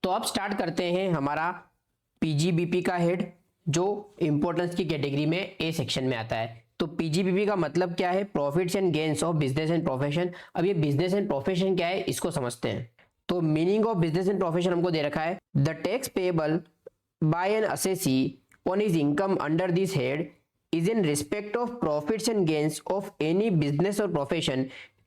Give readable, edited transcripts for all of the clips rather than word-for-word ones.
तो अब स्टार्ट करते हैं हमारा पीजीबीपी का हेड, जो इंपॉर्टेंस की कैटेगरी में ए सेक्शन में आता है। तो पीजीबीपी का मतलब क्या है? Profits and gains of business and profession. अब ये बिजनेस एंड प्रोफेशन क्या है, इसको समझते हैं। तो meaning of business and profession हमको दे रखा है, the tax payable by N assessee on his income under this head is in respect of profits and gains of any business or profession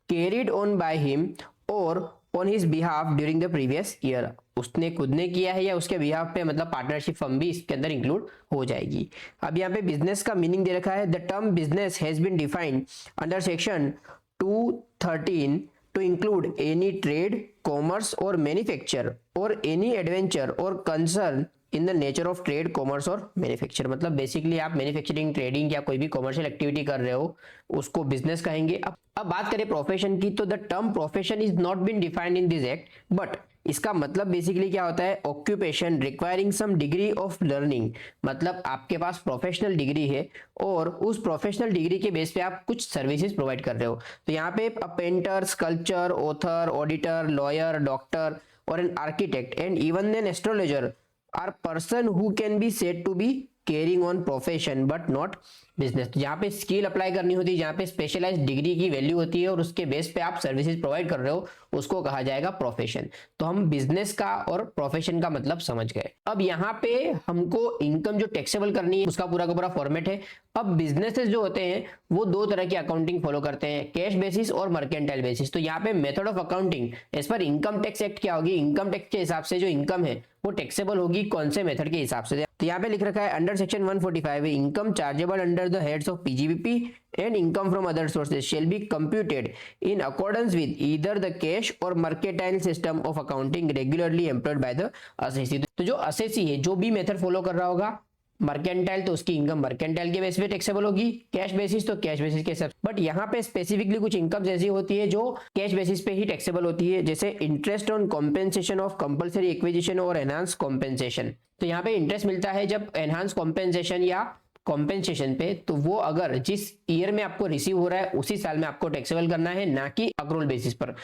carried on by him or on his behalf during the previous year। उसने खुद ने किया है या उसके behalf पे, मतलब partnership firm भी इसके अंदर इंक्लूड हो जाएगी। अब यहाँ पे बिजनेस का मीनिंग दे रखा है, the term business has been defined under section 213 to include any trade, commerce or manufacture or any adventure or concern in the nature of trade, commerce और मैन्युफैक्चर। मतलब बेसिकली आप मैन्युफैक्चरिंग, ट्रेडिंग या कोई भी commercial activity कर रहे हो उसको बिजनेस कहेंगे। अब बात करें प्रोफेशन की, तो the term profession is not been defined in this act, but इसका मतलब बेसिकली क्या होता है? Occupation requiring some degree of learning. मतलब आपके पास प्रोफेशनल डिग्री है और उस प्रोफेशनल डिग्री के बेस पे आप कुछ सर्विसेज प्रोवाइड कर रहे हो। तो यहाँ पे painter, sculpture, author, auditor, lawyer, doctor और an architect and even an astrologer are person who can be said to be carrying on profession but not business. तो यहाँ पे स्किल अप्लाई करनी होती है, जहाँ पे स्पेशलाइज्ड डिग्री की वैल्यू होती है और उसके बेस पे आप सर्विसेज प्रोवाइड कर रहे हो, उसको कहा जाएगा प्रोफेशन। तो हम बिजनेस का और प्रोफेशन का मतलब समझ गए। अब यहाँ पे हमको इनकम जो टैक्सेबल करनी है उसका पूरा का पूरा फॉर्मेट है। अब बिजनेसेस जो होते हैं वो दो तरह की अकाउंटिंग फॉलो करते हैं, कैश बेसिस और मर्केंटाइल बेसिस। तो यहाँ पे method of accounting as per income tax act क्या होगी? इनकम टैक्स के हिसाब से जो इनकम है वो टैक्सेबल होगी कौन से मेथड के हिसाब से? तो यहाँ पे लिख रखा है under section 145 income chargeable under the heads of PGBP and income from other sources shall be computed in accordance with either the cash और mercantile system of accounting regularly employed by the assessee. तो जो assessee है, जो भी method follow कर रहा होगा, mercantile तो उसकी इनकम मर्केंटाइल के बेस पे टैक्सेबल होगी, कैश बेसिस तो कैश बेसिस के हिसाब। बट यहाँ पे स्पेसिफिकली कुछ इनकम ऐसी होती है जो कैश बेसिस पे ही टैक्सेबल होती है, जैसे interest on compensation of compulsory acquisition और एनहांस कॉम्पेंसेशन। तो यहाँ पे इंटरेस्ट मिलता है जब एनहांस कॉम्पेंसेशन या कॉम्पेंसेशन पे, तो वो अगर जिस ईयर में आपको रिसीव हो रहा है उसी साल में आपको टैक्सेबल करना है, ना कि अक्रूवल बेसिस पर।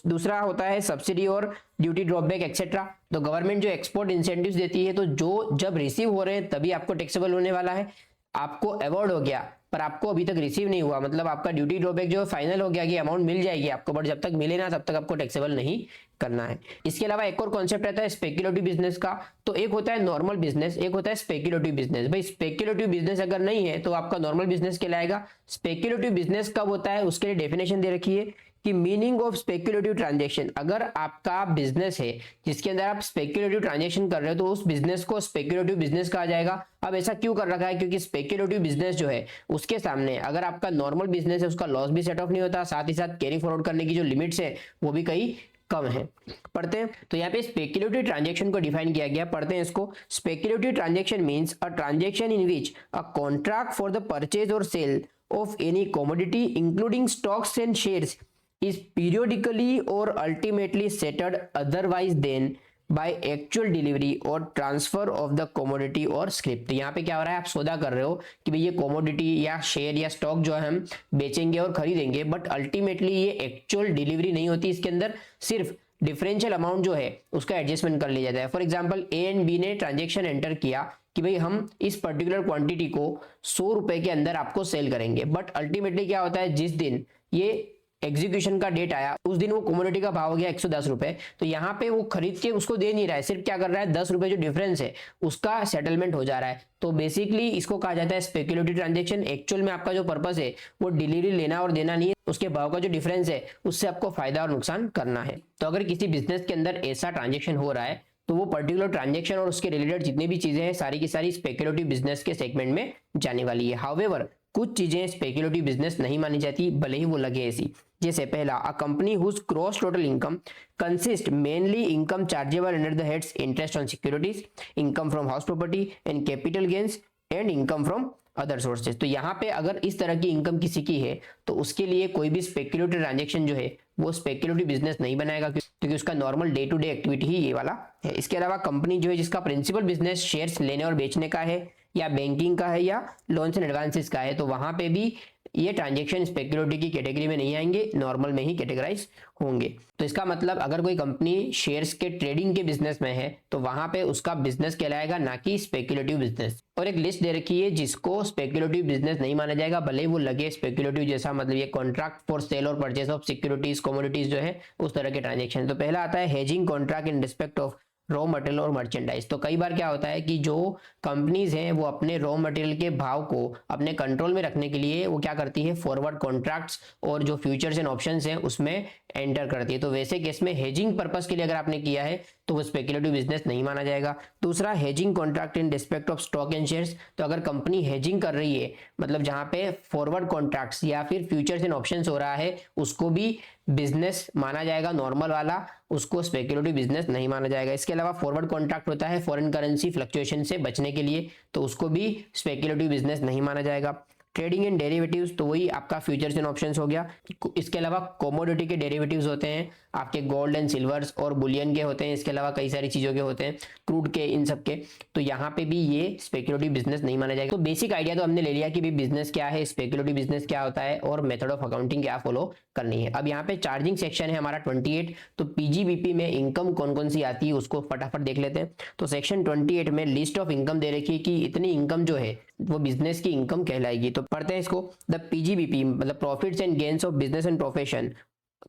दूसरा होता है सब्सिडी और ड्यूटी ड्रॉबैक एक्सेट्रा। तो गवर्नमेंट जो एक्सपोर्ट इंसेंटिव्स देती है, तो जो जब रिसीव हो रहे हैं तभी आपको टैक्सेबल होने वाला है। आपको अवॉर्ड हो गया पर आपको अभी तक रिसीव नहीं हुआ, मतलब आपका ड्यूटी ड्रॉबैक जो फाइनल हो गया कि अमाउंट मिल जाएगी आपको, बट जब तक मिले ना तब तक आपको टैक्सेबल नहीं करना है। इसके अलावा एक और कॉन्सेप्ट रहता है स्पेक्युलेटिव बिजनेस का। तो एक होता है नॉर्मल बिजनेस, एक होता है स्पेक्युलेटिव बिजनेस। भाई स्पेक्युलेटिव बिजनेस अगर नहीं है तो आपका नॉर्मल बिजनेस कहलाएगा। स्पेक्युलेटिव बिजनेस कब होता है उसके लिए डेफिनेशन दे रखी है कि मीनिंग ऑफ स्पेक्युलेटिव ट्रांजैक्शन। अगर आपका बिजनेस है जिसके अंदर आप स्पेक्युलेटिव ट्रांजैक्शन कर रहे हो तो उस बिजनेस को स्पेक्युलेटिव बिजनेस कहा जाएगा। अब ऐसा क्यों कर रखा है? क्योंकि स्पेक्युलेटिव बिजनेस जो है उसके सामने अगर आपका नॉर्मल बिजनेस है उसका लॉस भी सेट ऑफ नहीं होता, साथ ही साथ कैरी फॉरवर्ड करने की जो लिमिट्स है वो भी कई कम है। पढ़ते हैं। तो यहाँ पे स्पेक्युलेटिव ट्रांजैक्शन को डिफाइन किया गया, पढ़ते हैं इसको। Speculative transaction means a transaction in which a contract for the purchase और sale of any commodity including stocks and shares is periodically or ultimately settled otherwise than by actual delivery or transfer of the commodity or scrip। तो यहाँ पे क्या हो रहा है? आप सौदा कर रहे हो कि भाई ये कमोडिटी या शेयर या स्टॉक जो है हम बेचेंगे और खरीदेंगे, बट अल्टीमेटली ये एक्चुअल डिलीवरी नहीं होती। इसके अंदर सिर्फ डिफरेंशियल अमाउंट जो है उसका एडजस्टमेंट कर लिया जाता है। For example A and B ने ट्रांजेक्शन एंटर किया कि भाई हम इस पर्टिकुलर क्वांटिटी को 100 रुपए के अंदर आपको सेल करेंगे, बट अल्टीमेटली क्या होता है? जिस दिन ये एग्जीक्यूशन का डेट आया उस दिन वो कमोडिटी का भाव हो गया 110 रुपए। तो यहाँ पे वो खरीद के उसको दे नहीं रहा है, सिर्फ क्या कर रहा है? 10 रुपए जो डिफरेंस है उसका सेटलमेंट हो जा रहा है। तो बेसिकली इसको कहा जाता है स्पेक्युलेटिव ट्रांजैक्शन। एक्चुअल में आपका जो पर्पस है वो डिलीवरी लेना और देना नहीं है, उसके भाव का जो डिफरेंस है उससे आपको फायदा और नुकसान करना है। तो अगर किसी बिजनेस के अंदर ऐसा ट्रांजेक्शन हो रहा है तो वो पर्टिकुलर ट्रांजैक्शन और उसके रिलेटेड जितनी भी चीजें हैं सारी की सारी स्पेक्युलेटिव बिजनेस के सेगमेंट में जाने वाली है। हाउएवर कुछ चीजें स्पेक्युलेटिव बिजनेस नहीं मानी जाती भले ही वो लगे ऐसी। जैसे पहला, a company whose cross total income consist mainly income chargeable under the heads interest on securities, income from house property and capital gains and income from other sources. तो यहाँ पे अगर इस तरह की इनकम किसी की है तो उसके लिए कोई भी स्पेक्युलेटिव ट्रांजैक्शन जो है वो स्पेक्युलेटिव बिजनेस नहीं बनाएगा, क्योंकि उसका normal day to day activity ही ये वाला है। इसके अलावा कंपनी जो है जिसका प्रिंसिपल बिजनेस शेयर्स लेने और बेचने का है या बैंकिंग का है या लोन्स एंड एडवांसेस का है, तो वहां पे भी ये ट्रांजेक्शन स्पेक्युलेटिव की कैटेगरी में नहीं आएंगे, नॉर्मल में ही कैटेगराइज होंगे। तो इसका मतलब अगर कोई कंपनी शेयर्स के ट्रेडिंग के बिजनेस में है तो वहां पे उसका बिजनेस कहलाएगा, ना कि स्पेक्युलेटिव बिजनेस। और एक लिस्ट दे रखी है जिसको स्पेक्युलेटिव बिजनेस नहीं माना जाएगा, भले वो लगे स्पेक्युलेटिव जैसा, मतलब ये कॉन्ट्रैक्ट फॉर सेल और परचेस ऑफ सिक्योरिटीज कमोडिटीज जो है उस तरह के ट्रांजेक्शन। तो पहला आता है hedging contract in respect of raw material और मर्चेंडाइज। तो कई बार क्या होता है कि जो कंपनीज हैं वो अपने रॉ मटेरियल के भाव को अपने कंट्रोल में रखने के लिए वो क्या करती है, फॉरवर्ड कॉन्ट्रैक्ट्स और जो फ्यूचर्स एंड ऑप्शंस हैं उसमें एंटर करती है। तो वैसे केस में हेजिंग पर्पस के लिए अगर आपने किया है तो वो स्पेक्युलेटिव बिजनेस नहीं माना जाएगा। दूसरा hedging contract in respect of stock and shares. तो अगर कंपनी हेजिंग कर रही है, मतलब जहां पे फॉरवर्ड कॉन्ट्रैक्ट्स या फिर फ्यूचर्स एंड ऑप्शंस हो रहा है, उसको भी बिजनेस माना जाएगा नॉर्मल वाला, उसको स्पेक्युलेटिव बिजनेस नहीं माना जाएगा। इसके अलावा फॉरवर्ड कॉन्ट्रैक्ट होता है फॉरेन करेंसी फ्लक्चुएशन से बचने के लिए, तो उसको भी स्पेक्युलेटिव बिजनेस नहीं माना जाएगा। ट्रेडिंग एंड डेरिवेटिव्स, तो वही आपका फ्यूचर्स एंड ऑप्शंस हो गया। इसके अलावा कमोडिटी के डेरिवेटिव्स होते हैं, आपके गोल्ड एंड सिल्वर्स और बुलियन के होते हैं, इसके अलावा कई सारी चीज़ों के होते हैं, क्रूड के, इन सब के। तो यहाँ पे भी ये स्पेक्युलेटिव बिजनेस नहीं माना जाएगा। तो बेसिक आइडिया तो हमने ले लिया कि भी बिजनेस क्या है, स्पेक्युलेटिव बिजनेस क्या होता है और मेथड ऑफ अकाउंटिंग क्या फॉलो करनी है। अब यहाँ पे चार्जिंग सेक्शन है हमारा 28। तो पीजीबीपी में इनकम कौन कौन सी आती है उसको फटाफट देख लेते हैं। तो सेक्शन 28 में लिस्ट ऑफ इनकम दे रखी है कि इतनी इनकम जो है वो बिजनेस की इनकम कहलाएगी। तो पढ़ते हैं इसको। द पीजीबीपी मतलब profits and gains of business and profession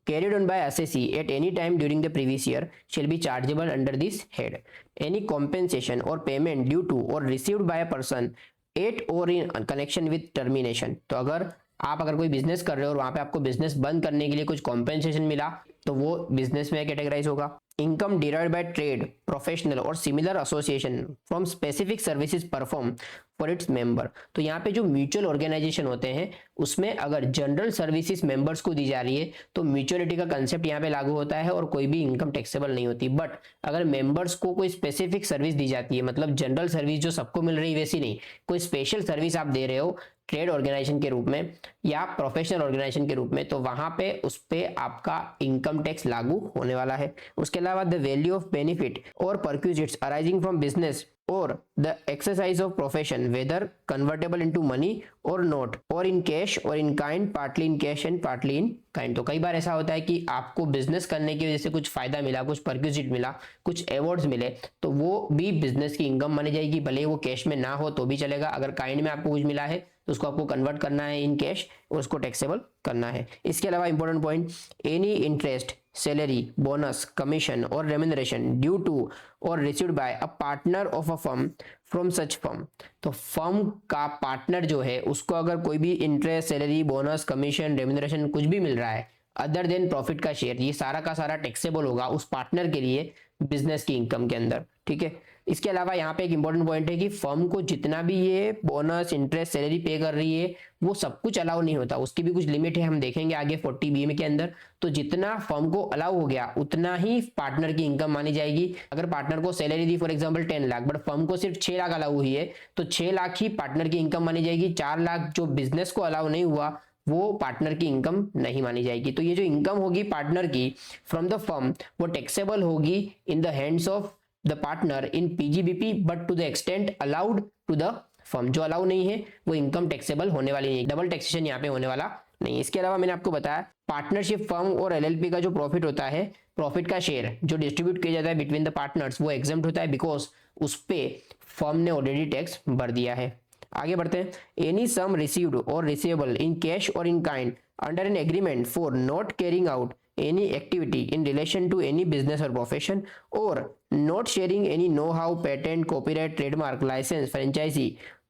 carried on by assessee at any time during the previous year shall be chargeable under this head. Any compensation or payment due to or received by a person at or in connection with termination. तो अगर कोई business कर रहे हो और वहां पे आपको बिजनेस बंद करने के लिए कुछ कॉम्पेंसेशन मिला तो वो बिजनेस में कैटेगराइज होगा। Income derived by trade, professional और similar association from specific services perform for its member. तो यहाँ पे जो म्यूचुअल ऑर्गेनाइजेशन होते हैं उसमें अगर जनरल सर्विसेज मेंबर्स को दी जा रही है तो म्यूचुअलिटी का कंसेप्ट यहाँ पे लागू होता है और कोई भी इनकम टैक्सेबल नहीं होती। बट अगर मेंबर्स को कोई स्पेसिफिक सर्विस दी जाती है, मतलब जनरल सर्विस जो सबको मिल रही है वैसी नहीं, कोई स्पेशल सर्विस आप दे रहे हो ट्रेड ऑर्गेनाइजेशन के रूप में या प्रोफेशनल ऑर्गेनाइजेशन के रूप में, तो वहां पे उस पे आपका इनकम टैक्स लागू होने वाला है। उसके अलावा द वैल्यू ऑफ बेनिफिट और perquisites arising from business or the exercise of profession whether convertible into money or not or in cash or in kind, partly in cash and partly in kind। तो कई बार ऐसा होता है कि आपको business करने की वजह से कुछ फायदा मिला, कुछ परक्विजिट मिला, कुछ अवार्ड्स मिले, तो वो भी बिजनेस की इनकम मानी जाएगी, भले वो कैश में ना हो तो भी चलेगा। अगर काइंड में आपको कुछ मिला है तो उसको आपको कन्वर्ट करना है इन कैश और उसको टैक्सेबल करना है। इसके अलावा important point, any interest, salary, bonus, commission और रेम्यूनरेशन ड्यू टू और received by a partner of a firm from such firm. तो फर्म का पार्टनर जो है उसको अगर कोई भी interest, salary, bonus, commission, remuneration कुछ भी मिल रहा है अदर देन प्रॉफिट का शेयर, ये सारा का सारा टैक्सेबल होगा उस पार्टनर के लिए बिजनेस की इनकम के अंदर। ठीक है। इसके अलावा यहाँ पे एक इंपॉर्टेंट पॉइंट है कि फर्म को जितना भी ये बोनस, इंटरेस्ट, सैलरी पे कर रही है वो सब कुछ अलाउ नहीं होता, उसकी भी कुछ लिमिट है, हम देखेंगे आगे 40B में के अंदर। तो जितना फर्म को अलाउ हो गया उतना ही पार्टनर की इनकम मानी जाएगी। अगर पार्टनर को salary the for example 10 lakh but firm को सिर्फ 6 लाख अलाउ हुई है तो 6 लाख ही पार्टनर की इनकम मानी जाएगी। 4 लाख जो बिजनेस को अलाउ नहीं हुआ वो पार्टनर की इनकम नहीं मानी जाएगी। तो ये जो इनकम होगी पार्टनर की फ्रॉम द फर्म वो टैक्सेबल होगी in the hands of the partner in PGBP but to the extent allowed to the firm. जो अलाउ नहीं है वो इनकम टैक्सेबल होने वाली नहीं, डबल टैक्सेशन यहाँ पे होने वाला नहीं। इसके अलावा मैंने आपको बताया पार्टनरशिप फर्म और एलएलपी का जो प्रॉफिट होता है, प्रॉफिट का शेयर जो डिस्ट्रीब्यूट किया जाता है बिटवीन द पार्टनर्स, वो एग्जम्प्ट होता है बिकॉज उस पे फर्म ने ऑलरेडी टैक्स भर दिया है। आगे बढ़ते हैं। एनी सम रिसीव्ड और रिसीवेबल इन कैश और in kind under an agreement for not carrying out any activity in relation to any business or profession or not sharing any know-how, patent, copyright, trademark, license, franchisee,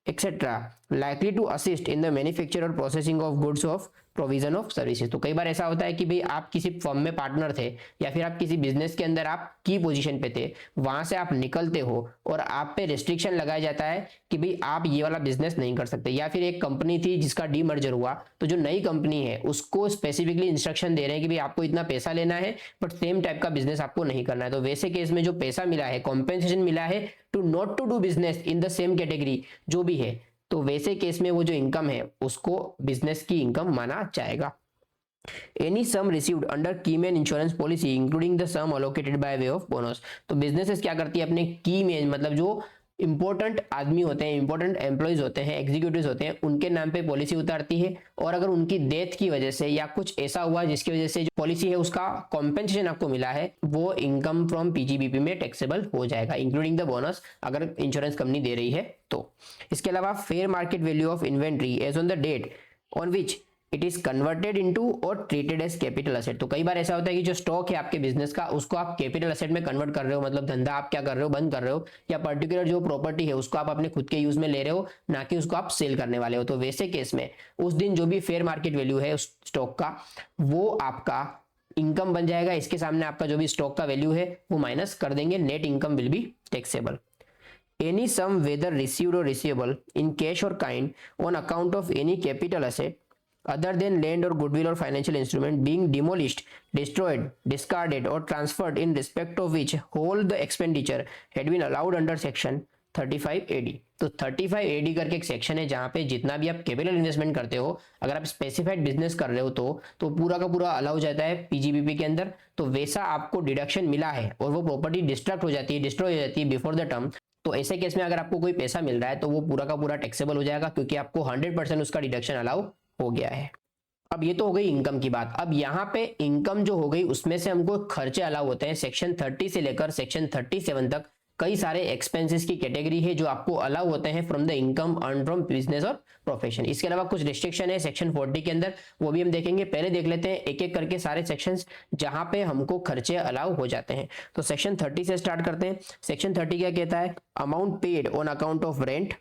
etc. likely to assist in the manufacture or processing of goods of provision of services. तो कई बार ऐसा होता है कि भाई आप किसी firm में पार्टनर थे या फिर आप किसी बिजनेस के अंदर आप की पोजीशन पे थे, वहां से आप निकलते हो और आप पे रिस्ट्रिक्शन लगाया जाता है कि भाई आप ये वाला बिजनेस नहीं कर सकते। या फिर एक कंपनी थी जिसका डीमर्जर हुआ तो जो नई कंपनी है उसको स्पेसिफिकली इंस्ट्रक्शन दे रहे हैं कि भाई आपको इतना पैसा लेना है बट सेम टाइप का बिजनेस आपको नहीं करना है। तो वैसे केस में जो पैसा मिला है, कॉम्पेंसेशन मिला है to not to do business in the same category जो भी है, तो वैसे केस में वो जो इनकम है उसको बिजनेस की इनकम माना जाएगा। Any sum received under keyman insurance policy including the sum allocated by way of bonus. तो बिजनेसेस क्या करती है अपने कीमैन मतलब जो इंपॉर्टेंट आदमी होते हैं, इंपॉर्टेंट एम्प्लॉयज होते हैं, एग्जीक्यूटिव्स होते हैं, उनके नाम पे पॉलिसी उतारती है। और अगर उनकी डेथ की वजह से या कुछ ऐसा हुआ जिसकी वजह से जो पॉलिसी है उसका कॉम्पेंसेशन आपको मिला है, वो इनकम फ्रॉम पीजीबीपी में टैक्सेबल हो जाएगा, इंक्लूडिंग द बोनस, अगर इंश्योरेंस कंपनी दे रही है तो। इसके अलावा fair market value of inventory as on the date on which it is converted into और ट्रीटेड एज कैपिटल असेट। तो कई बार ऐसा होता है कि जो स्टॉक है आपके बिजनेस का, उसको आप कैपिटल असेट में कन्वर्ट कर रहे हो, मतलब धंधा आप क्या कर रहे हो, बंद कर रहे हो, या पर्टिकुलर जो प्रॉपर्टी है उसको आप अपने खुद के यूज में ले रहे हो, ना कि उसको आप सेल करने वाले हो। तो वैसे केस में उस दिन जो भी फेयर मार्केट वैल्यू है उस स्टॉक का, वो आपका इनकम बन जाएगा। इसके सामने आपका जो भी स्टॉक का वैल्यू है वो माइनस कर देंगे, net income will be taxable. Any sum whether received or receivable in cash or kind on account of any capital asset other than land or goodwill or financial instrument being demolished, destroyed, discarded or transferred in respect of which whole the expenditure had been allowed under section 35 AD। तो 35 AD करके एक section है जहां पे जितना भी आप capital investment करते हो, अगर आप स्पेसिफाइड बिजनेस कर रहे हो तो पूरा का पूरा अलाउ जाता है पीजीबीपी के अंदर। तो वैसा आपको डिडक्शन मिला है और वो प्रॉपर्टी डिस्ट्रक्ट हो जाती है, डिस्ट्रॉय हो जाती है बिफोर द टर्म, तो ऐसे केस में अगर आपको कोई पैसा मिल रहा है तो वो पूरा का पूरा टैक्सेबल हो जाएगा, क्योंकि आपको 100% उसका डिडक्शन अलाउ हो गया है। अब ये तो हो गई इनकम की बात। अब यहाँ पे इनकम जो हो गई उसमें से हमको खर्चे अलाउ होते हैं। सेक्शन 30 से लेकर सेक्शन 37 तक कई सारे एक्सपेंसेस की कैटेगरी है जो आपको अलाउ होते हैं from the income earn from business और प्रोफेशन। इसके अलावा कुछ रिस्ट्रिक्शन है सेक्शन 40 के अंदर, वो भी हम देखेंगे। पहले देख लेते हैं एक एक करके सारे सेक्शंस जहां पे हमको खर्चे अलाउ हो जाते हैं। तो सेक्शन 30 से स्टार्ट करते हैं। सेक्शन 30 क्या कहता है? Amount paid on account of rent,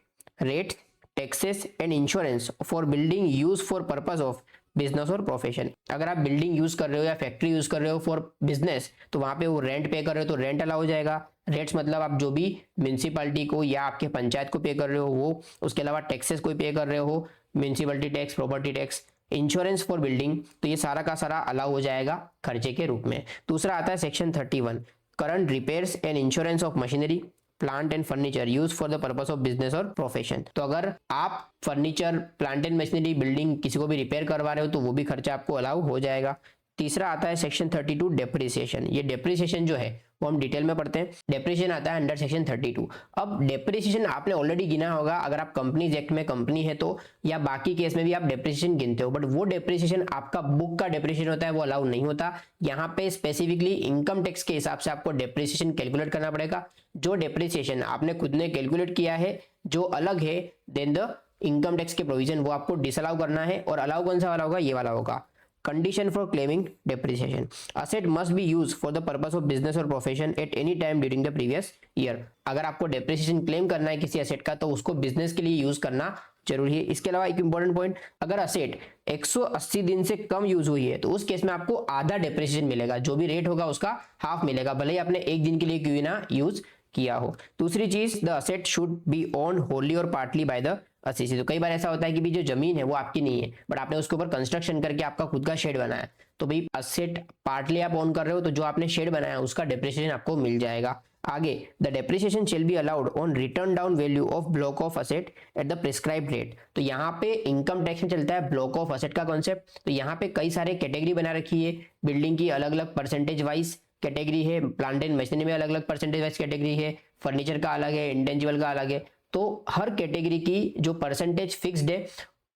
rate, taxes and insurance for building use for purpose of business और प्रोफेशन। अगर आप बिल्डिंग यूज कर रहे हो या फैक्ट्री यूज कर रहे हो फॉर बिजनेस, तो वहां पे वो रेंट पे कर रहे हो तो रेंट अलाउ हो जाएगा। रेट्स मतलब आप जो भी म्यूनसिपैलिटी को या आपके पंचायत को पे कर रहे हो वो। उसके अलावा टैक्सेस कोई पे कर रहे हो, municipality tax, property tax. Insurance for building, तो ये सारा का सारा अलाउ हो जाएगा खर्चे के रूप में। दूसरा आता है section 31, current repairs and insurance of machinery, plant and furniture use for the purpose of business और प्रोफेशन। तो अगर आप furniture, plant and machinery, building किसी को भी रिपेयर करवा रहे हो तो वो भी खर्चा आपको अलाउ हो जाएगा। तीसरा आता है सेक्शन 32 डेप्रिसिएशन। ये डेप्रिसिएशन जो है वो हम डिटेल में पढ़ते हैं। डेप्रिसिएशन आता है अंडर सेक्शन 32। अब डेप्रिसिएशन आपने ऑलरेडी गिना होगा, अगर आप कंपनीज एक्ट में कंपनी है तो, या बाकी केस में भी आप डेप्रिसिएशन गिनते हो, बट वो डेप्रिसिएशन आपका बुक का डेप्रिसिएशन होता है, वो अलाउ नहीं होता। यहाँ पे स्पेसिफिकली इनकम टैक्स के हिसाब से आपको डेप्रिसिएशन कैलकुलेट करना पड़ेगा। जो डेप्रिसिएशन आपने खुद ने कैलकुलेट किया है जो अलग है देन द इनकम टैक्स के प्रोविजन, वो आपको डिसअलाउ करना है। और अलाउ कौन सा वाला होगा? ये वाला होगा। Condition for claiming depreciation. Asset must be used for the purpose of business or profession at any time during the previous year. अगर आपको depreciation claim करना है किसी asset का तो उसको business के लिए यूज करना जरूरी है। इसके अलावा एक इंपॉर्टेंट पॉइंट, अगर असेट 180 दिन से कम यूज हुई है तो उस केस में आपको आधा डेप्रिसिएशन मिलेगा, जो भी रेट होगा उसका हाफ मिलेगा, भले ही आपने एक दिन के लिए क्यों ना यूज किया हो। दूसरी चीज, the asset should be own Holi और पार्टली बाय द असेसी। तो कई बार ऐसा होता है कि भी जो जमीन है वो आपकी नहीं है, बट आपने उसके ऊपर कंस्ट्रक्शन करके आपका खुद का शेड बनाया, तो भाई असेट पार्टली आप ओन कर रहे हो तो जो आपने शेड बनाया उसका डेप्रिसिएशन आपको मिल जाएगा। आगे, the depreciation shall be allowed on return down value of block of asset at the prescribed rate. तो यहाँ पे इनकम टैक्स में चलता है ब्लॉक ऑफ असेट का कॉन्सेप्ट। तो यहाँ पे कई सारे कैटेगरी बना रखी है, बिल्डिंग की अलग अलग परसेंटेज वाइज कैटेगरी है, प्लांट एंड मशीनरी में अलग अलग परसेंटेज वाइज कैटेगरी है, फर्नीचर का अलग है, इंटेंजिबल का अलग है। तो हर कैटेगरी की जो परसेंटेज फिक्स्ड है,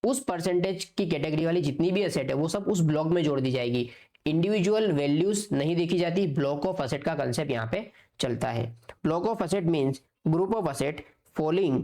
उस परसेंटेज की कैटेगरी वाली जितनी भी असेट है वो सब उस ब्लॉक में जोड़ दी जाएगी। इंडिविजुअल वैल्यूज नहीं देखी जाती, ब्लॉक ऑफ असेट का कंसेप्ट यहाँ पे चलता है। Block of asset means group of asset following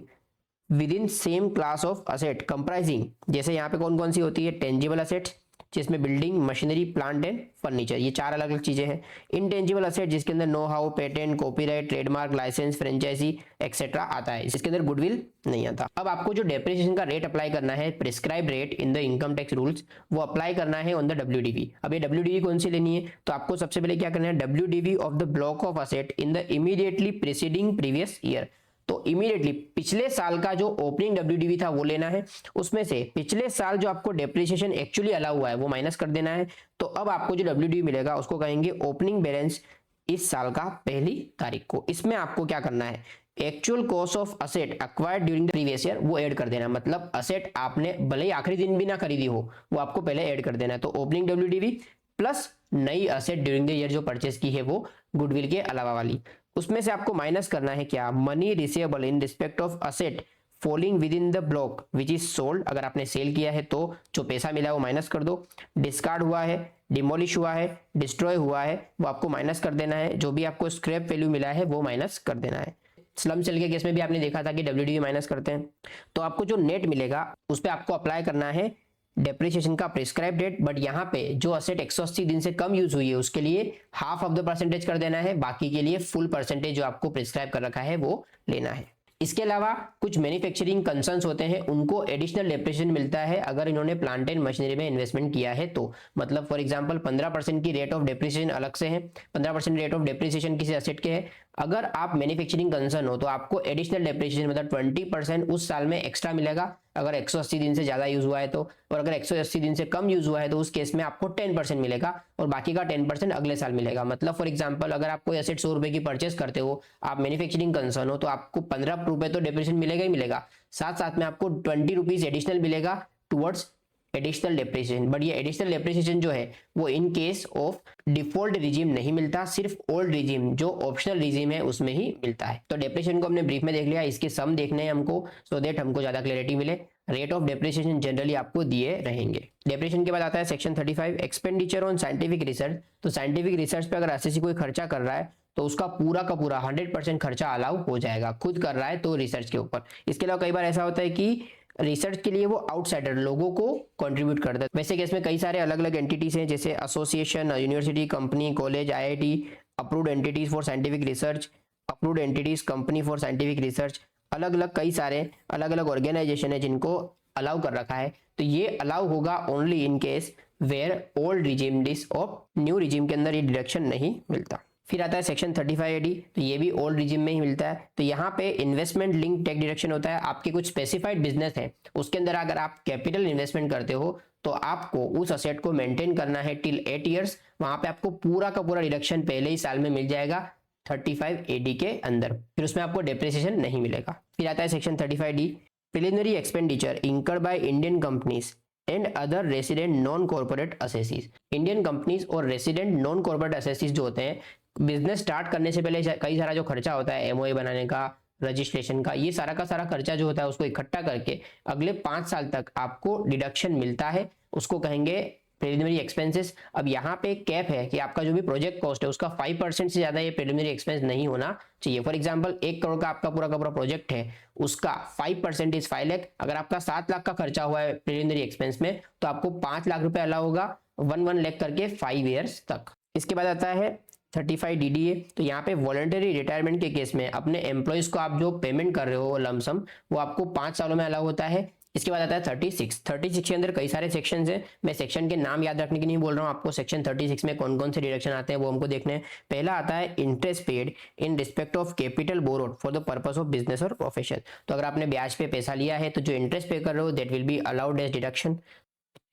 with in same class of asset comprising, जैसे यहाँ पे कौन कौन सी होती है? टेंजिबल असेट्स, जिसमें building, machinery, plant and furniture, ये चार अलग अलग चीजें हैं। इनटेंजिबल असेट जिसके अंदर know how, patent, copyright, trademark, licence, franchise etcetera आता है, इसके अंदर गुडविल नहीं आता। अब आपको जो डेप्रिसिएशन का रेट अप्लाई करना है, prescribe rate in the income tax rules, वो अप्लाई करना है ऑन द WDV। अब ये WDV कौन सी लेनी है? तो आपको सबसे पहले क्या करना है? WDV of the block of asset in the immediately preceding previous year. तो इमीडिएटली पिछले साल का जो ओपनिंग WDV था वो लेना है, उसमें से पिछले साल जो आपको डेप्रिसिएशन एक्चुअली अलाउ हुआ है वो माइनस कर देना है। तो अब आपको जो WDV मिलेगा उसको कहेंगे ओपनिंग बैलेंस इस साल का पहली तारीख को। इसमें आपको क्या करना है? Actual cost of asset acquired during the previous year वो ऐड कर देना। मतलब असेट आपने भले ही आखिरी दिन भी ना खरीदी हो, वो आपको पहले ऐड कर देना है। तो ओपनिंग WDV प्लस नई असेट ड्यूरिंग द ईयर जो परचेस की है वो गुडविल के अलावा वाली। उसमें से आपको माइनस करना है क्या, money receivable in respect of asset falling with in the block which is sold, अगर आपने सेल किया है तो जो पैसा मिला है वो माइनस कर दो, डिस्कार्ड हुआ है, डिमोलिश हुआ है, डिस्ट्रॉय हुआ है, वो आपको माइनस कर देना है, जो भी आपको स्क्रैप वैल्यू मिला है वो माइनस कर देना है। स्लम सेल के केस में भी आपने देखा था कि डब्ल्यूडीवी माइनस करते हैं। तो आपको जो नेट मिलेगा उस पर आपको अप्लाई करना है डेप्रिसिएशन का प्रिस्क्राइब डेट, बट यहाँ पे जो असेट 180 दिन से कम यूज हुई है उसके लिए हाफ ऑफ द परसेंटेज कर देना है, बाकी के लिए फुल परसेंटेज जो आपको प्रिस्क्राइब कर रखा है वो लेना है। इसके अलावा कुछ मैन्युफैक्चरिंग कंसर्न्स होते हैं, उनको एडिशनल डेप्रिसिएशन मिलता है अगर इन्होंने प्लांट एंड मशीनरी में इन्वेस्टमेंट किया है तो। मतलब फॉर एग्जांपल 15% की रेट ऑफ डेप्रिसिएशन अलग से है, 15% रेट ऑफ डेप्रिसिएशन किसी एसेट के है। अगर आप मैन्युफैक्चरिंग कंसर्न हो तो आपको एडिशनल डेप्रिसिएशन मतलब 20% उस साल में एक्स्ट्रा मिलेगा अगर 180 दिन से ज्यादा यूज हुआ है तो, और अगर 180 दिन से कम यूज हुआ है तो उस केस में आपको 10% मिलेगा और बाकी का 10% अगले साल मिलेगा। मतलब फॉर एग्जांपल अगर आप कोई एसेट 100 रुपए की परचेस करते हो, आप मैन्युफैक्चरिंग कंसर्न हो तो आपको 15 रुपए तो डेप्रिसिएशन मिलेगा ही मिलेगा, साथ साथ में आपको 20 रुपीज एडिशनल मिलेगा टुवर्ड्स एडिशनल डेप्रिसिएशन। बट ये एडिशनल डेप्रिसिएशन जो है वो in case of default regime नहीं मिलता, सिर्फ ओल्ड रिजीम जो ऑप्शनल रिजीम है उसमें ही मिलता है। तो डेप्रिसिएशन को हमने ब्रीफ में देख लिया, इसके सम देखने हैं हमको सो दैट हमको ज्यादा क्लैरिटी मिले। रेट ऑफ डेप्रिसिएशन जनरली आपको दिए रहेंगे। डेप्रिसिएशन के बाद आता है section 35 expenditure on scientific research. तो साइंटिफिक रिसर्च पे अगर एसएससी कोई खर्चा कर रहा है तो उसका पूरा का पूरा 100% खर्चा अलाउ हो जाएगा, खुद कर रहा है तो रिसर्च के ऊपर। इसके अलावा कई बार ऐसा होता है कि रिसर्च के लिए वो आउटसाइडर लोगों को कंट्रीब्यूट करता है। वैसे केस में कई सारे अलग अलग एंटिटीज हैं जैसे association, university, company, college, IIT, approved entities for scientific research, approved entities, company for scientific research, अलग अलग कई सारे अलग अलग ऑर्गेनाइजेशन है जिनको अलाउ कर रखा है। तो ये अलाउ होगा only in case where old regime this और न्यू रिजीम के अंदर ये डिडक्शन नहीं मिलता। फिर आता है सेक्शन 35 एडी, तो ये भी ओल्ड रिजिम में ही मिलता है। तो यहाँ पे इन्वेस्टमेंट लिंक टैक्स डिडक्शन होता है। आपके कुछ स्पेसिफाइड बिजनेस है उसके अंदर अगर आप कैपिटल इन्वेस्टमेंट करते हो तो आपको उस असेट को मेंटेन करना है टिल 8 इयर्स, वहां पे आपको पूरा का पूरा डिडक्शन पहले ही साल में मिल जाएगा 35 एडी के अंदर, फिर उसमें आपको डेप्रिसिएशन नहीं मिलेगा। फिर आता है section 35 D, preliminary expenditure incurred by Indian companies and other resident non corporate assessees. Indian companies और रेसिडेंट नॉन कॉर्पोरेट असेसीज जो होते हैं, बिजनेस स्टार्ट करने से पहले कई सारा जो खर्चा होता है एमओए बनाने का, रजिस्ट्रेशन का, ये सारा का सारा खर्चा जो होता है उसको इकट्ठा करके अगले 5 साल तक आपको डिडक्शन मिलता है, उसको कहेंगे प्रिलिमिनरी एक्सपेंसेस। अब यहाँ पे कैप है कि आपका जो भी प्रोजेक्ट कॉस्ट है उसका 5% से ज्यादा ये प्रिलिमिनरी एक्सपेंस नहीं होना चाहिए। फॉर एग्जांपल 1 करोड़ का आपका पूरा का पूरा प्रोजेक्ट है, उसका 5% इज 5 लाख। अगर आपका 7 लाख का खर्चा हुआ है प्रिलिमिनरी एक्सपेंस में तो आपको 5 लाख रुपए अलाउ होगा 1 लाख करके 5 ईयर्स तक। इसके बाद आता है 35 डीडीए, तो यहाँ पे वॉलंटरी रिटायरमेंट के केस में अपने एम्प्लॉइज को आप जो पेमेंट कर रहे हो लमसम वो आपको 5 सालों में अलाउ होता है। इसके बाद आता है 36 के अंदर कई सारे सेक्शंस हैं, मैं सेक्शन के नाम याद रखने की नहीं बोल रहा हूँ आपको, सेक्शन 36 में कौन कौन से डिडक्शन आते हैं वो हमको देखने हैं। पहला आता है interest paid in respect of capital borrowed for the purpose of business और प्रोफेशन। तो अगर आपने ब्याज पे पैसा लिया है तो जो इंटरेस्ट पे कर रहे हो that will be allowed as deduction.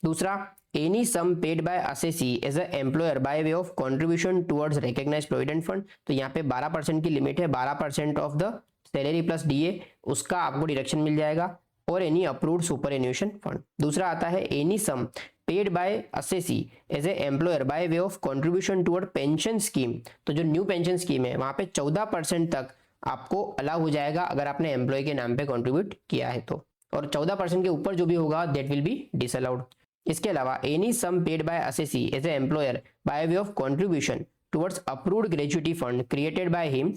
दूसरा, any sum paid by assessee as a employer by way of contribution towards recognised provident fund. तो यहाँ पे 12% की लिमिट है, 12% of the salary plus DA, उसका आपको डिडक्शन मिल जाएगा, और एनी अप्रूव्ड सुपरएन्यूएशन फंड। दूसरा आता है any sum paid by assessee as a employer by way of contribution toward pension scheme. तो जो न्यू पेंशन स्कीम है वहां पे 14% तक आपको अलाउ हो जाएगा अगर आपने एम्प्लॉय के नाम पे कंट्रीब्यूट किया है तो, और 14% के ऊपर जो भी होगा दैट विल बी डिसअलाउड। इसके अलावा any sum paid by assessee as a employer by way of contribution towards approved gratuity fund created by him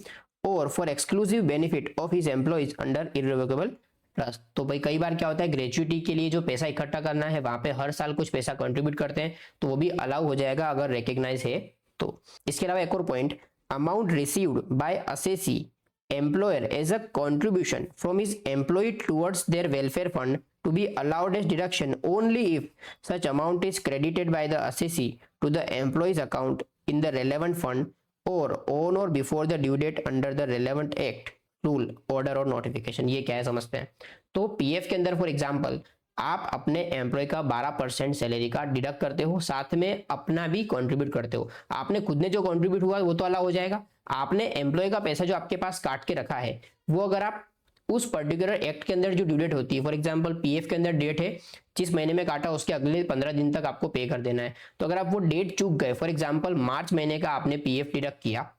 और for exclusive benefit of his employees under irrevocable trust. तो भाई कई बार क्या होता है gratuity के लिए जो पैसा इकट्ठा करना है वहां पे हर साल कुछ पैसा कंट्रीब्यूट करते हैं तो वो भी अलाउ हो जाएगा अगर रिकॉग्नाइज है तो। इसके अलावा एक और point, amount received by assessee employer as a contribution from his employee towards their welfare fund to be allowed as deduction only if such amount is credited by the assessee to the employee's account in the relevant fund or on or before the due date under the relevant act, rule, order और notification. ये क्या है समझते हैं। तो PF के अंदर for example आप अपने एम्प्लॉय का 12% सैलरी का डिडक्ट करते हो, साथ में अपना भी कंट्रीब्यूट करते हो। आपने खुद ने जो कंट्रीब्यूट हुआ वो तो अलाउ हो जाएगा, आपने एम्प्लॉय का पैसा जो आपके पास काट के रखा है वो अगर आप उस पर्टिकुलर एक्ट के अंदर जो ड्यू डेट होती है, फॉर एग्जांपल पीएफ के अंदर डेट है जिस महीने में काटा उसके अगले 15 दिन तक आपको पे कर देना है। तो अगर आप वो डेट चूक गए, फॉर एग्जांपल मार्च महीने का आपने पीएफ डिडक्ट किया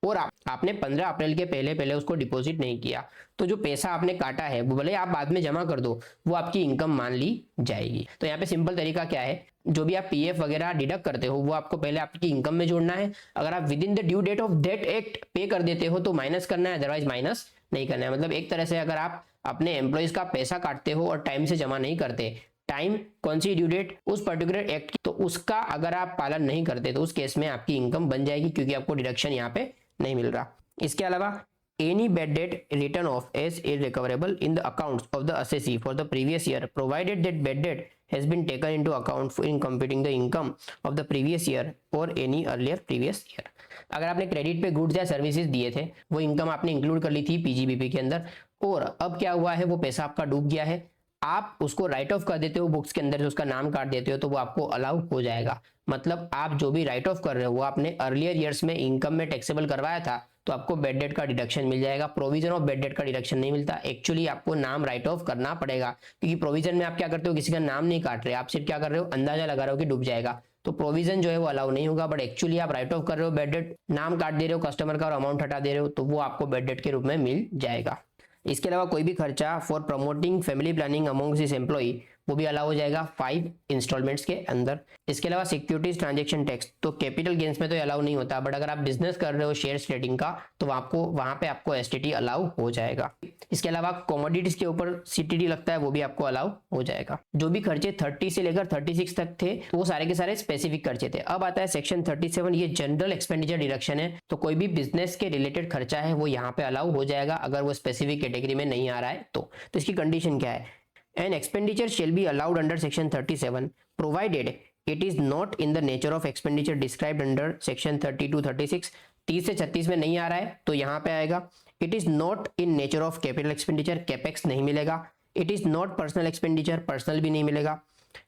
और आपने 15 अप्रैल के पहले पहले उसको डिपॉजिट नहीं किया, तो जो पैसा आपने काटा है वो भले आप बाद में जमा कर दो, वो आपकी इनकम मान ली जाएगी। तो यहाँ पे सिंपल तरीका क्या है, जो भी आप पीएफ वगैरह डिडक्ट करते हो वो आपको पहले आपकी इनकम में जोड़ना है। अगर आप within the due date of that act pay कर देते हो तो माइनस करना है, अदरवाइज माइनस नहीं करना है। मतलब एक तरह से अगर आप अपने एम्प्लॉइज का पैसा काटते हो और टाइम से जमा नहीं करते, टाइम कौन सी ड्यू डेट उस पर्टिकुलर एक्ट की, तो उसका अगर आप पालन नहीं करते तो उस केस में आपकी इनकम बन जाएगी, क्योंकि आपको डिडक्शन यहाँ पे नहीं मिल रहा। इसके अलावा any bad debt written off as irrecoverable in the accounts of the assessee for the previous year, provided that bad debt has been taken into account in computing the income of the previous year or any earlier previous year। अगर आपने credit पे goods या services दिए थे, वो income आपने include कर ली थी पीजीबीपी के अंदर, और अब क्या हुआ है, वो पैसा आपका डूब गया है, आप उसको राइट ऑफ कर देते हो बुक्स के अंदर, उसका नाम काट देते हो, तो वो आपको अलाउ हो जाएगा। मतलब आप जो भी राइट ऑफ कर रहे हो वो आपने अर्लियर ईयर्स में इनकम में टैक्सेबल करवाया था, तो आपको बैड डेट का डिडक्शन मिल जाएगा। प्रोविजन ऑफ बैड डेट का डिडक्शन नहीं मिलता, एक्चुअली आपको नाम राइट ऑफ करना पड़ेगा, क्योंकि प्रोविजन में आप क्या करते हो, किसी का नाम नहीं काट रहे, आप सिर्फ क्या कर रहे हो, अंदाजा लगा रहे हो कि डूब जाएगा, तो प्रोविजन जो है वो अलाउ नहीं होगा। बट एक्चुअली आप राइट ऑफ कर रहे हो बैड डेट, नाम काट दे रहे हो कस्टमर का और अमाउंट हटा दे रहे हो, तो वो आपको बैड डेट के रूप में मिल जाएगा। इसके अलावा कोई भी खर्चा for promoting family planning amongst this employee, वो भी अलाउ हो जाएगा 5 इंस्टॉलमेंट्स के अंदर। इसके अलावा सिक्योरिटीज ट्रांजैक्शन टैक्स, तो कैपिटल गेन्स में तो अलाउ नहीं होता, बट अगर आप बिजनेस कर रहे हो शेयर ट्रेडिंग का, तो वहां पे आपको एसटीटी अलाउ हो जाएगा। इसके अलावा कमोडिटीज के ऊपर सीटीडी लगता है, वो भी आपको अलाउ हो जाएगा। जो भी खर्चे 30 से लेकर 36 तक थे, वो सारे के सारे स्पेसिफिक खर्चे थे। अब आता है सेक्शन 37, ये जनरल एक्सपेंडिचर डिडक्शन है, तो कोई भी बिजनेस के रिलेटेड खर्चा है वो यहाँ पे अलाउ हो जाएगा, अगर वो स्पेसिफिक कैटेगरी में नहीं आ रहा है तो इसकी कंडीशन क्या है, an expenditure shall be allowed under section 37 provided it is not in the nature of expenditure described under section 32-36। 30 से 36 में नहीं आ रहा है तो यहाँ पे आएगा it is not in nature of capital expenditure, capex नहीं मिलेगा। it is not personal expenditure, personal भी नहीं मिलेगा।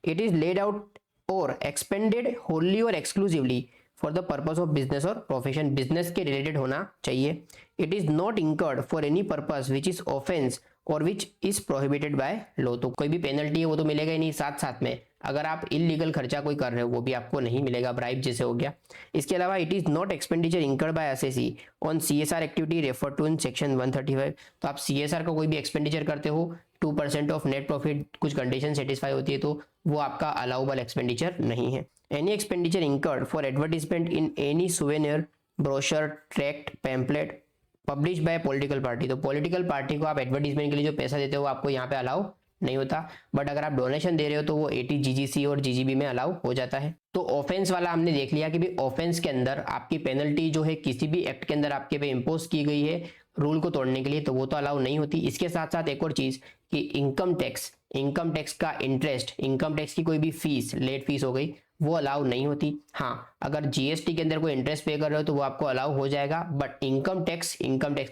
it is laid out or expended wholly or exclusively for the purpose of business or profession, business के related होना चाहिए। it is not incurred for any purpose which is offense और which is prohibited by law, तो कोई भी penalty है वो तो मिलेगा ही नहीं, साथ साथ में अगर आप इलीगल खर्चा कोई कर रहे हो वो भी आपको नहीं मिलेगा, ब्राइब जैसे हो गया। इसके अलावा it is not expenditure incurred by assessee on CSR activity refer to in section 135। तो आप सीएसआर का कोई भी एक्सपेंडिचर करते हो 2% ऑफ नेट प्रॉफिट, कुछ कंडीशन सेटिस्फाई होती है, तो वो आपका अलाउबल एक्सपेंडिचर नहीं है। Any expenditure incurred for advertisement in any souvenir, brochure, tract, pamphlet publish by political party, तो पॉलिटिकल पार्टी को आप एडवर्टीजमेंट के लिए जो पैसा देते हो आपको यहाँ पे अलाउ नहीं होता, बट अगर आप डोनेशन दे रहे हो तो वो 80 जीजीसी और जीजीबी में अलाउ हो जाता है। तो ऑफेंस वाला हमने देख लिया कि भी ऑफेंस के अंदर आपकी पेनल्टी जो है किसी भी एक्ट के अंदर आपके पे इम्पोज की गई है रूल को तोड़ने के लिए, तो वो तो अलाउ नहीं होती। इसके साथ साथ एक और चीज कि इनकम टैक्स का इंटरेस्ट, इनकम टैक्स की कोई भी फीस, लेट फीस हो गई, वो अलाउ नहीं होती। हाँ, अगर जीएसटी के अंदर कोई इंटरेस्ट पे कर रहे हो तो वो आपको अलाउ हो जाएगा, बट इनकम टैक्स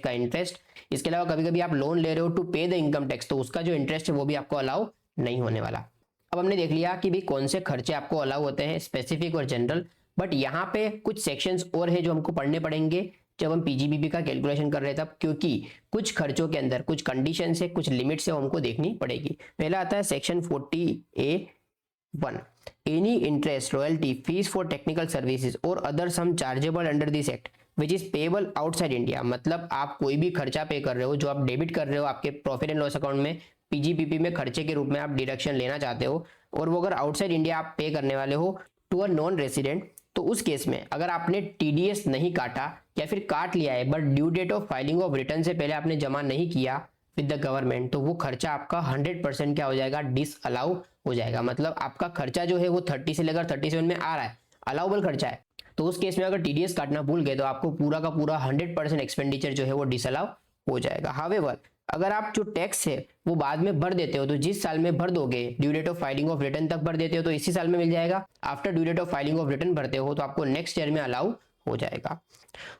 का इंटरेस्ट, इसके अलावा कभी कभी आप लोन ले रहे हो टू पे द इनकम टैक्स, तो उसका जो इंटरेस्ट है वो भी आपको अलाउ नहीं होने वाला। अब हमने देख लिया कि भी कौन से खर्चे आपको अलाउ होते हैं, स्पेसिफिक और जनरल, बट यहाँ पे कुछ सेक्शंस और है जो हमको पढ़ने पड़ेंगे जब हम पीजीबीपी का कैलकुलेशन कर रहे हैं तब, क्योंकि कुछ खर्चों के अंदर कुछ कंडीशन है, कुछ लिमिट से हमको देखनी पड़ेगी। पहला आता है section 40A1, any interest, royalty, fees for technical services और other sum chargeable under this act which is payable outside India. मतलब आप कोई भी खर्चा पे कर रहे हो जो आप डेबिट कर रहे हो आपके प्रॉफिट एंड लॉस अकाउंट में, पीजीबीपी में खर्चे के रूप में आप डिडक्शन लेना चाहते हो, और वो अगर आउटसाइड इंडिया आप पे करने वाले हो टू अ नॉन रेसिडेंट, तो उस केस में अगर आपने टीडीएस नहीं काटा या फिर काट लिया है but due date of filing of return से पहले आपने जमा नहीं किया विद द गवर्नमेंट, तो वो खर्चा आपका 100% क्या हो जाएगा, डिसअलाउ हो जाएगा। मतलब आपका खर्चा जो है वो 30 से लेकर 37 में आ रहा है, अलाउबल खर्चा है, तो उस केस में अगर टीडीएस काटना भूल गए तो आपको पूरा का पूरा 100% एक्सपेंडिचर जो है वो डिसअलाउ हो जाएगा। हावेवर अगर आप जो टैक्स है वो बाद में भर देते हो, तो जिस साल में भर दोगे, due date of filing of return तक भर देते हो तो इसी साल में मिल जाएगा। After due date of filing of return भरते हो तो आपको नेक्स्ट ईयर में अलाउ हो जाएगा।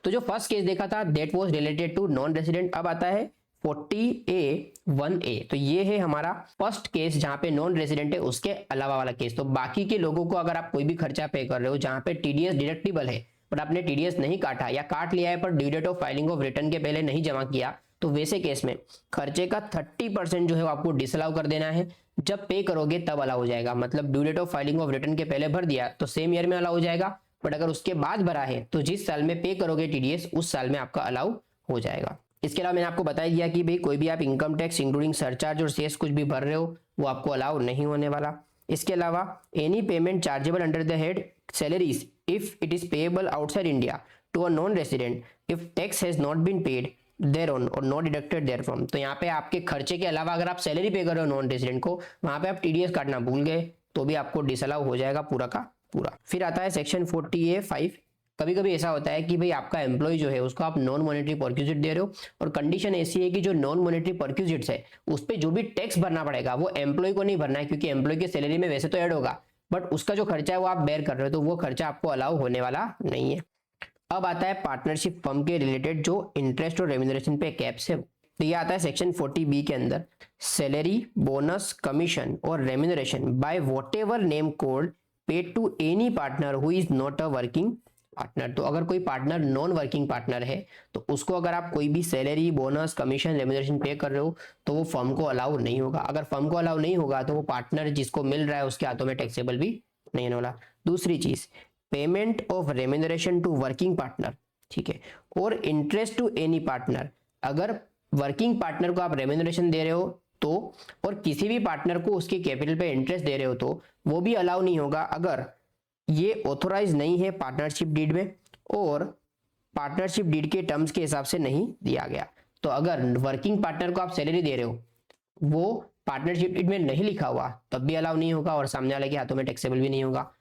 तो जो फर्स्ट केस देखा था that was related to non resident. अब आता है 40A1A, तो ये है हमारा फर्स्ट केस जहां पे नॉन रेसिडेंट है उसके अलावा वाला केस। तो बाकी के लोगों को अगर आप कोई भी खर्चा पे कर रहे हो जहां पे टीडीएस डिडक्टिबल है बट आपने टीडीएस नहीं काटा या काट लिया है पर due date of filing of return के पहले नहीं जमा किया, तो वैसे केस में खर्चे का 30% जो है आपको डिसअलाउ कर देना है। जब पे करोगे तब अलाउ हो जाएगा। मतलब due date of filing of return के पहले भर दिया तो सेम ईयर में अलाउ हो जाएगा, बट अगर उसके बाद भरा है तो जिस साल में पे करोगे टीडीएस उस साल में आपका अलाउ हो जाएगा। इसके अलावा मैंने आपको बता दिया कि भाई कोई भी आप इनकम टैक्स इंक्लूडिंग सरचार्ज और सेस कुछ भी भर रहे हो वो आपको अलाउ नहीं होने वाला। इसके अलावा any payment chargeable under the head salaries if it is payable outside India to a non resident if tax has not been paid thereon और नॉट डिडक्टेड देयरफ्रॉम। तो यहाँ पे आपके खर्चे के अलावा अगर आप सैलरी पे कर रहे हो नॉन रेसिडेंट को, वहां पे आप टीडीएस काटना भूल गए तो भी आपको डिसअलाउ हो जाएगा पूरा का पूरा। फिर आता है सेक्शन 40A(5). कभी कभी ऐसा होता है कि भाई आपका एम्प्लॉय जो है उसको आप नॉन मॉनेटरी परक्यूजिट दे रहे हो और कंडीशन ऐसी है कि जो नॉन मॉनेटरी परक्यूजिट्स है उस पर जो भी टैक्स भरना पड़ेगा वो एम्प्लॉय को नहीं भरना है, क्योंकि एम्प्लॉय की सैलरी में वैसे तो ऐड होगा बट उसका जो खर्चा है वो आप बेयर कर रहे हो, तो वो खर्चा आपको अलाउ होने वाला नहीं है। अब आता है पार्टनरशिप फर्म के रिलेटेड जो इंटरेस्ट और रेम्यूनरेशन पे कैप्स है। तो ये आता है सेक्शन 40B के अंदर, सैलरी, बोनस, कमीशन और remuneration by whatever name called paid to any partner who is not a working partner. तो अगर कोई पार्टनर नॉन वर्किंग पार्टनर है तो उसको अगर आप कोई भी सैलरी, बोनस, कमीशन, रेम्यूनरेशन पे कर रहे हो तो वो फर्म को अलाउ नहीं होगा। अगर फर्म को अलाउ नहीं होगा तो वो पार्टनर जिसको मिल रहा है उसके हाथों में टैक्सेबल भी नहीं होने वाला। दूसरी चीज, payment of remuneration to working partner, ठीक है, और इंटरेस्ट टू एनी पार्टनर। अगर वर्किंग पार्टनर को आप रेम्यूनरेशन दे रहे हो तो, और किसी भी पार्टनर को उसके कैपिटल पे इंटरेस्ट दे रहे हो तो वो भी अलाउ नहीं होगा अगर ये ऑथोराइज नहीं है पार्टनरशिप डीड में और पार्टनरशिप डीड के टर्म्स के हिसाब से नहीं दिया गया। तो अगर वर्किंग पार्टनर को आप सैलरी दे रहे हो वो पार्टनरशिप डीड में नहीं लिखा हुआ तब भी अलाउ नहीं होगा और सामने वाले के हाथों में टैक्सेबल भी नहीं होगा।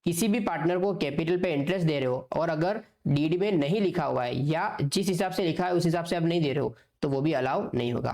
किसी भी पार्टनर को कैपिटल पे इंटरेस्ट दे रहे हो और अगर डीड में नहीं लिखा हुआ है या जिस हिसाब से लिखा है उस हिसाब से आप नहीं दे रहे हो तो वो भी अलाउ नहीं होगा।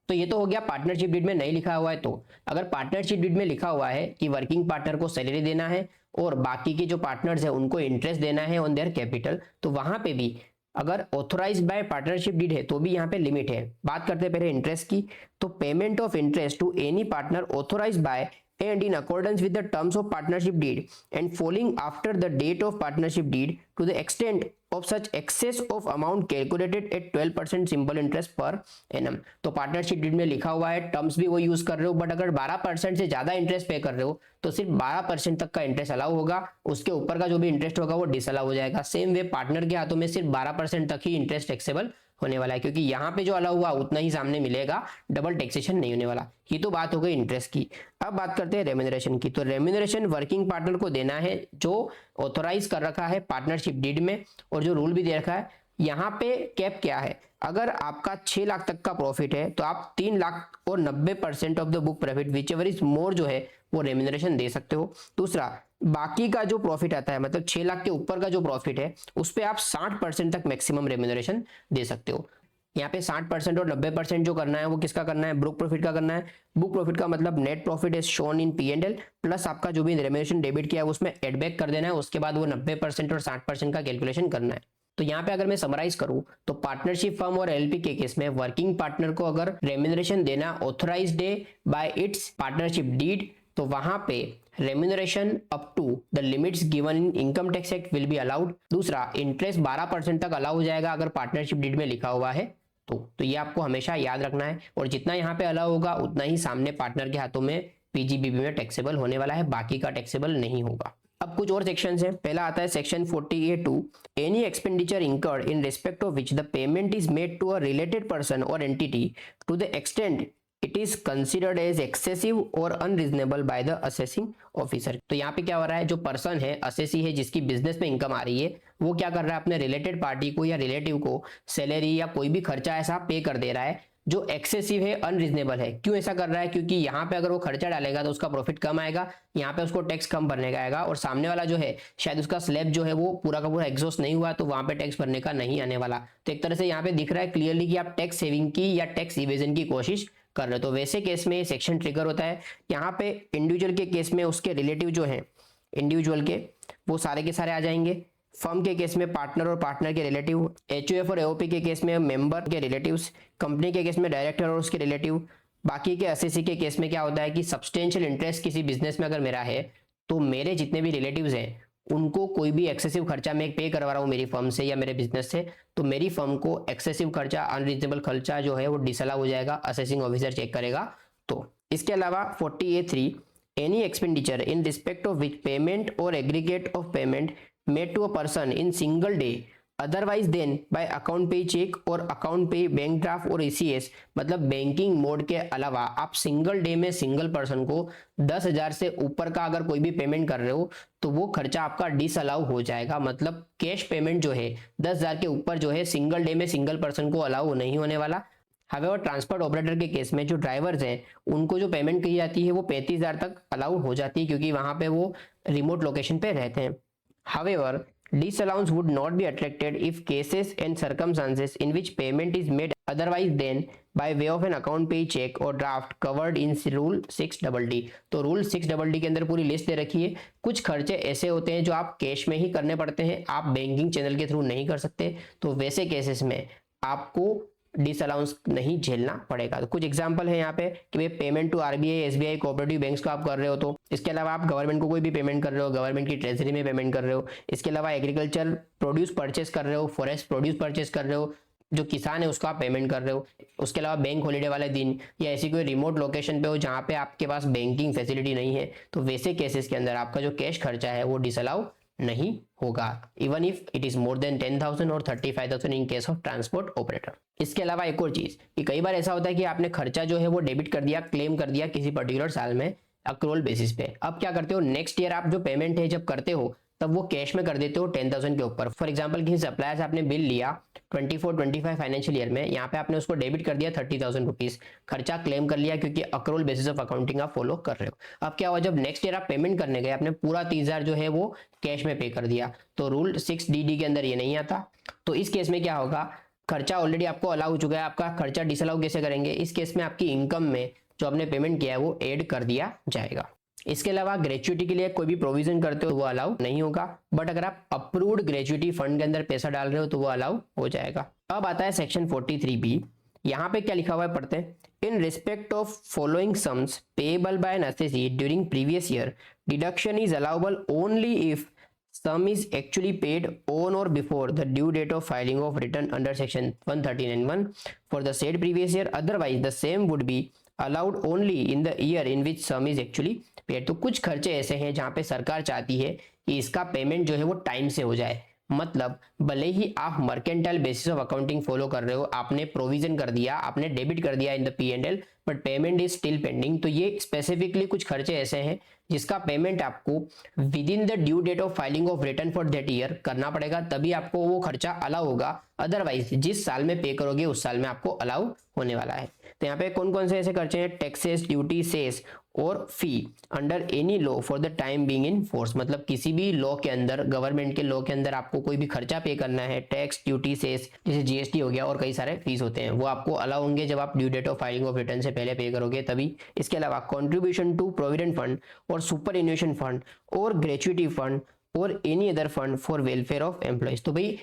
तो ये तो हो गया पार्टनरशिप डीड में नहीं लिखा हुआ है। तो अगर पार्टनरशिप डीड में लिखा हुआ है कि वर्किंग पार्टनर को सैलरी देना है और बाकी के जो पार्टनर्स है उनको इंटरेस्ट देना है ऑन देयर कैपिटल, तो वहां पे भी अगर ऑथोराइज्ड बाय पार्टनरशिप डीड है तो भी यहाँ पे लिमिट है। बात करते हैं पहले इंटरेस्ट की। तो payment of interest to any partner authorised by and in accordance with the terms of partnership deed and falling after the date of partnership deed to the extent of such excess of amount calculated at 12% simple interest per annum। तो partnership deed में लिखा हुआ है, terms भी वो use कर रहे हो, बट अगर 12% से ज्यादा इंटरेस्ट पे कर रहे हो तो सिर्फ 12% तक का इंटरेस्ट अलाउ होगा, उसके ऊपर का जो भी इंटरेस्ट होगा वो डिसअलाउ हो जाएगा। सेम वे पार्टनर के हाथों में सिर्फ 12% तक ही इंटरेस्ट टैक्सेबल होने वाला है, क्योंकि यहाँ पे जो अलाउ हुआ उतना ही सामने मिलेगा, डबल टैक्सेशन नहीं होने वाला। ये तो बात हो गई इंटरेस्ट की। अब बात करते हैं रेम्यूनरेशन की। तो रेम्यूनरेशन वर्किंग पार्टनर को देना है जो ऑथोराइज कर रखा है पार्टनरशिप डीड में और जो रूल भी दे रखा है। यहाँ पे कैप क्या है, अगर आपका 6 लाख तक का प्रॉफिट है तो आप 3 लाख और 90% of the book profit which ever is more जो है वो रेम्यूनरेशन दे सकते हो। दूसरा, बाकी का जो प्रॉफिट आता है मतलब 6 लाख के ऊपर का जो प्रॉफिट है उस पर आप 60% तक मैक्सिमम रेम्यूनरेशन दे सकते हो। यहाँ पे 60% और 90% जो करना है वो किसका करना है, बुक प्रॉफिट का करना है। बुक प्रॉफिट का मतलब net profit is shown in P&L plus आपका जो भी रेम्यूनरेशन डेबिट किया है उसमें एड बैक कर देना है, उसके बाद वो 90% और 60% का कैलकुलेशन करना है। तो यहाँ पे अगर मैं समराइज करूं तो पार्टनरशिप फर्म और एलपी के केस में वर्किंग पार्टनर को अगर रेम्यूनरेशन देना ऑथोराइज्ड है बाय इट्स पार्टनरशिप डीड तो वहां पे remuneration up to the limits given in income tax act will be allowed. दूसरा, इंटरेस्ट 12% तक अलाउ हो जाएगा अगर पार्टनरशिप डीड में लिखा हुआ है तो ये आपको हमेशा याद रखना है। और जितना यहाँ पे अलाउ होगा उतना ही सामने पार्टनर के हाथों में पीजीबीपी में टैक्सेबल होने वाला है, बाकी का टैक्सेबल नहीं होगा। अब कुछ और सेक्शन है। पहला आता है section 40A(2), any expenditure incurred in respect of which the payment is made to a related person और entity to the extent it is considered as excessive और unreasonable by the assessing officer. तो यहाँ पे क्या हो रहा है, जो पर्सन है असेसी है जिसकी बिजनेस में इनकम आ रही है वो क्या कर रहा है, अपने रिलेटेड पार्टी को या रिलेटिव को सैलरी या कोई भी खर्चा ऐसा पे कर दे रहा है जो एक्सेसिव है, अनरीजनेबल है। क्यों ऐसा कर रहा है, क्योंकि यहाँ पे अगर वो खर्चा डालेगा तो उसका प्रॉफिट कम आएगा, यहाँ पे उसको टैक्स कम भरने का आएगा और सामने वाला जो है शायद उसका स्लैब जो है वो पूरा का पूरा एग्जॉस्ट नहीं हुआ तो वहां पे टैक्स भरने का नहीं आने वाला। तो एक तरह से यहाँ पे दिख रहा है क्लियरली कि आप टैक्स सेविंग की या टैक्स इवेजन की कोशिश कर रहे हो। तो वैसे केस में सेक्शन ट्रिगर होता है। यहाँ पे इंडिविजुअल के केस में उसके रिलेटिव जो है इंडिविजुअल के वो सारे के सारे आ जाएंगे। फर्म के केस में पार्टनर और पार्टनर के रिलेटिव, एचयूएफ और एओपी के केस में मेंबर के रिलेटिव्स, कंपनी के केस में डायरेक्टर और उसके रिलेटिव। बाकी के एसएससी के केस में क्या होता है कि सब्सटेंशियल इंटरेस्ट किसी बिजनेस में अगर मेरा है तो मेरे जितने भी रिलेटिव्स हैं उनको कोई भी एक्सेसिव खर्चा मैं पे करवा रहा हूँ मेरी फर्म से या मेरे बिजनेस से, तो मेरी फर्म को एक्सेसिव खर्चा, अनरीजनेबल खर्चा जो है वो डिसअलाउ हो जाएगा, असेसिंग ऑफिसर चेक करेगा। तो इसके अलावा 40A(3), any expenditure in respect of which payment और aggregate of payment made to a person in single day otherwise than by account payee cheque और अकाउंट पे बैंक ड्राफ्ट और ECS, मतलब banking mode के अलावा आप single day में single person को 10,000 से ऊपर का अगर कोई भी पेमेंट कर रहे हो तो वो खर्चा आपका डिसअलाउ हो जाएगा। मतलब कैश पेमेंट जो है 10,000 के ऊपर जो है सिंगल डे में सिंगल पर्सन को अलाउ नहीं होने वाला। हावेवर ट्रांसपोर्ट ऑपरेटर के केस में जो ड्राइवर्स हैं उनको जो पेमेंट की जाती है वो 35,000 तक अलाउ हो जाती है, क्योंकि वहां पे वो रिमोट लोकेशन पे रहते हैं। However, disallowance would not be attracted if cases and circumstances in which payment is made otherwise than by way of an account pay check or draft covered in Rule 6DD। तो rule 6DD के अंदर पूरी list दे रखी है। कुछ खर्चे ऐसे होते हैं जो आप कैश में ही करने पड़ते हैं, आप बैंकिंग चैनल के थ्रू नहीं कर सकते, तो वैसे केसेस में आपको डिसअलाउंस नहीं झेलना पड़ेगा। तो कुछ एग्जांपल है यहाँ पे कि भाई payment to RBI, SBI, cooperative banks को आप कर रहे हो, तो इसके अलावा आप गवर्नमेंट को कोई भी पेमेंट कर रहे हो, गवर्नमेंट की ट्रेजरी में पेमेंट कर रहे हो, इसके अलावा एग्रीकल्चर प्रोड्यूस परचेस कर रहे हो, फॉरेस्ट प्रोड्यूस परचेस कर रहे हो, जो किसान है उसको आप पेमेंट कर रहे हो, उसके अलावा बैंक हॉलीडे वाले दिन या ऐसी कोई रिमोट लोकेशन पे हो जहाँ पे आपके पास बैंकिंग फैसिलिटी नहीं है, तो वैसे केसेस के अंदर आपका जो कैश खर्चा है वो डिसअलाउ नहीं होगा, even if it is more than 10,000 और 35,000 in case of transport operator. इसके अलावा एक और चीज कि कई बार ऐसा होता है कि आपने खर्चा जो है वो डेबिट कर दिया, क्लेम कर दिया किसी पर्टिकुलर साल में अक्रूवल बेसिस पे। अब क्या करते हो, नेक्स्ट ईयर आप जो पेमेंट है जब करते हो तब वो कैश में कर देते हो 10,000 के ऊपर। फॉर एग्जांपल किसी सप्लायर से आपने बिल लिया 24-25 फाइनेंशियल ईयर में, यहाँ पे आपने उसको डेबिट कर दिया 30,000 रुपीज, खर्चा क्लेम कर लिया क्योंकि अक्रूवल बेसिस ऑफ अकाउंटिंग आप फॉलो कर रहे हो। अब क्या हुआ, जब नेक्स्ट ईयर आप पेमेंट करने गए आपने पूरा 30,000 जो है वो कैश में पे कर दिया, तो रूल 6DD के अंदर ये नहीं आता। तो इस केस में क्या होगा, खर्चा ऑलरेडी आपको अलाउ हो चुका है, आपका खर्चा डिसअलाउ कैसे करेंगे, इस केस में आपकी इनकम में जो आपने पेमेंट किया है वो ऐड कर दिया जाएगा। इसके अलावा ग्रेच्युटी के लिए कोई भी प्रोविजन करते हो वो अलाउ नहीं होगा, बट अगर आप अप्रूव्ड ग्रेच्युटी फंड के अंदर पैसा डाल रहे हो तो वो अलाउ हो जाएगा। अब आता है सेक्शन 43B। यहाँ पे क्या लिखा हुआ है पढ़ते हैं, इन respect of following sums payable by N assessee during previous year deduction is allowable only if sum is actually paid on or before the due date of filing of return under section 139(1) for the said previous year, otherwise the same would be allowed only in the year in which sum is actually paid। तो कुछ खर्चे ऐसे हैं जहां पे सरकार चाहती है कि इसका पेमेंट जो है वो टाइम से हो जाए, मतलब भले ही आप mercantile basis of accounting follow कर रहे हो, आपने प्रोविजन कर दिया, आपने डेबिट कर दिया in the P&L, but payment is still pending. तो ये स्पेसिफिकली कुछ खर्चे ऐसे हैं जिसका पेमेंट आपको within the due date of filing of return for that year करना पड़ेगा, तभी आपको वो खर्चा अलाउ होगा, अदरवाइज जिस साल में पे करोगे उस साल में आपको अलाउ होने वाला है। तो यहाँ पे कौन कौन से ऐसे खर्चे हैं, टैक्सेस, ड्यूटी, सेस और fee under any law for the time being in force, मतलब किसी भी लॉ के अंदर, गवर्नमेंट के लॉ के अंदर आपको कोई भी खर्चा पे करना है, टैक्स, ड्यूटी, सेस, जैसे जीएसटी हो गया और कई सारे फीस होते हैं, वो आपको अलाउ होंगे जब आप due date of filing of return से पहले पे करोगे तभी। इसके अलावा कॉन्ट्रीब्यूशन टू प्रोविडेंट फंड और सुपर एन्यूएशन फंड और ग्रेच्युटी फंड और any other fund for welfare of employees. तो भाई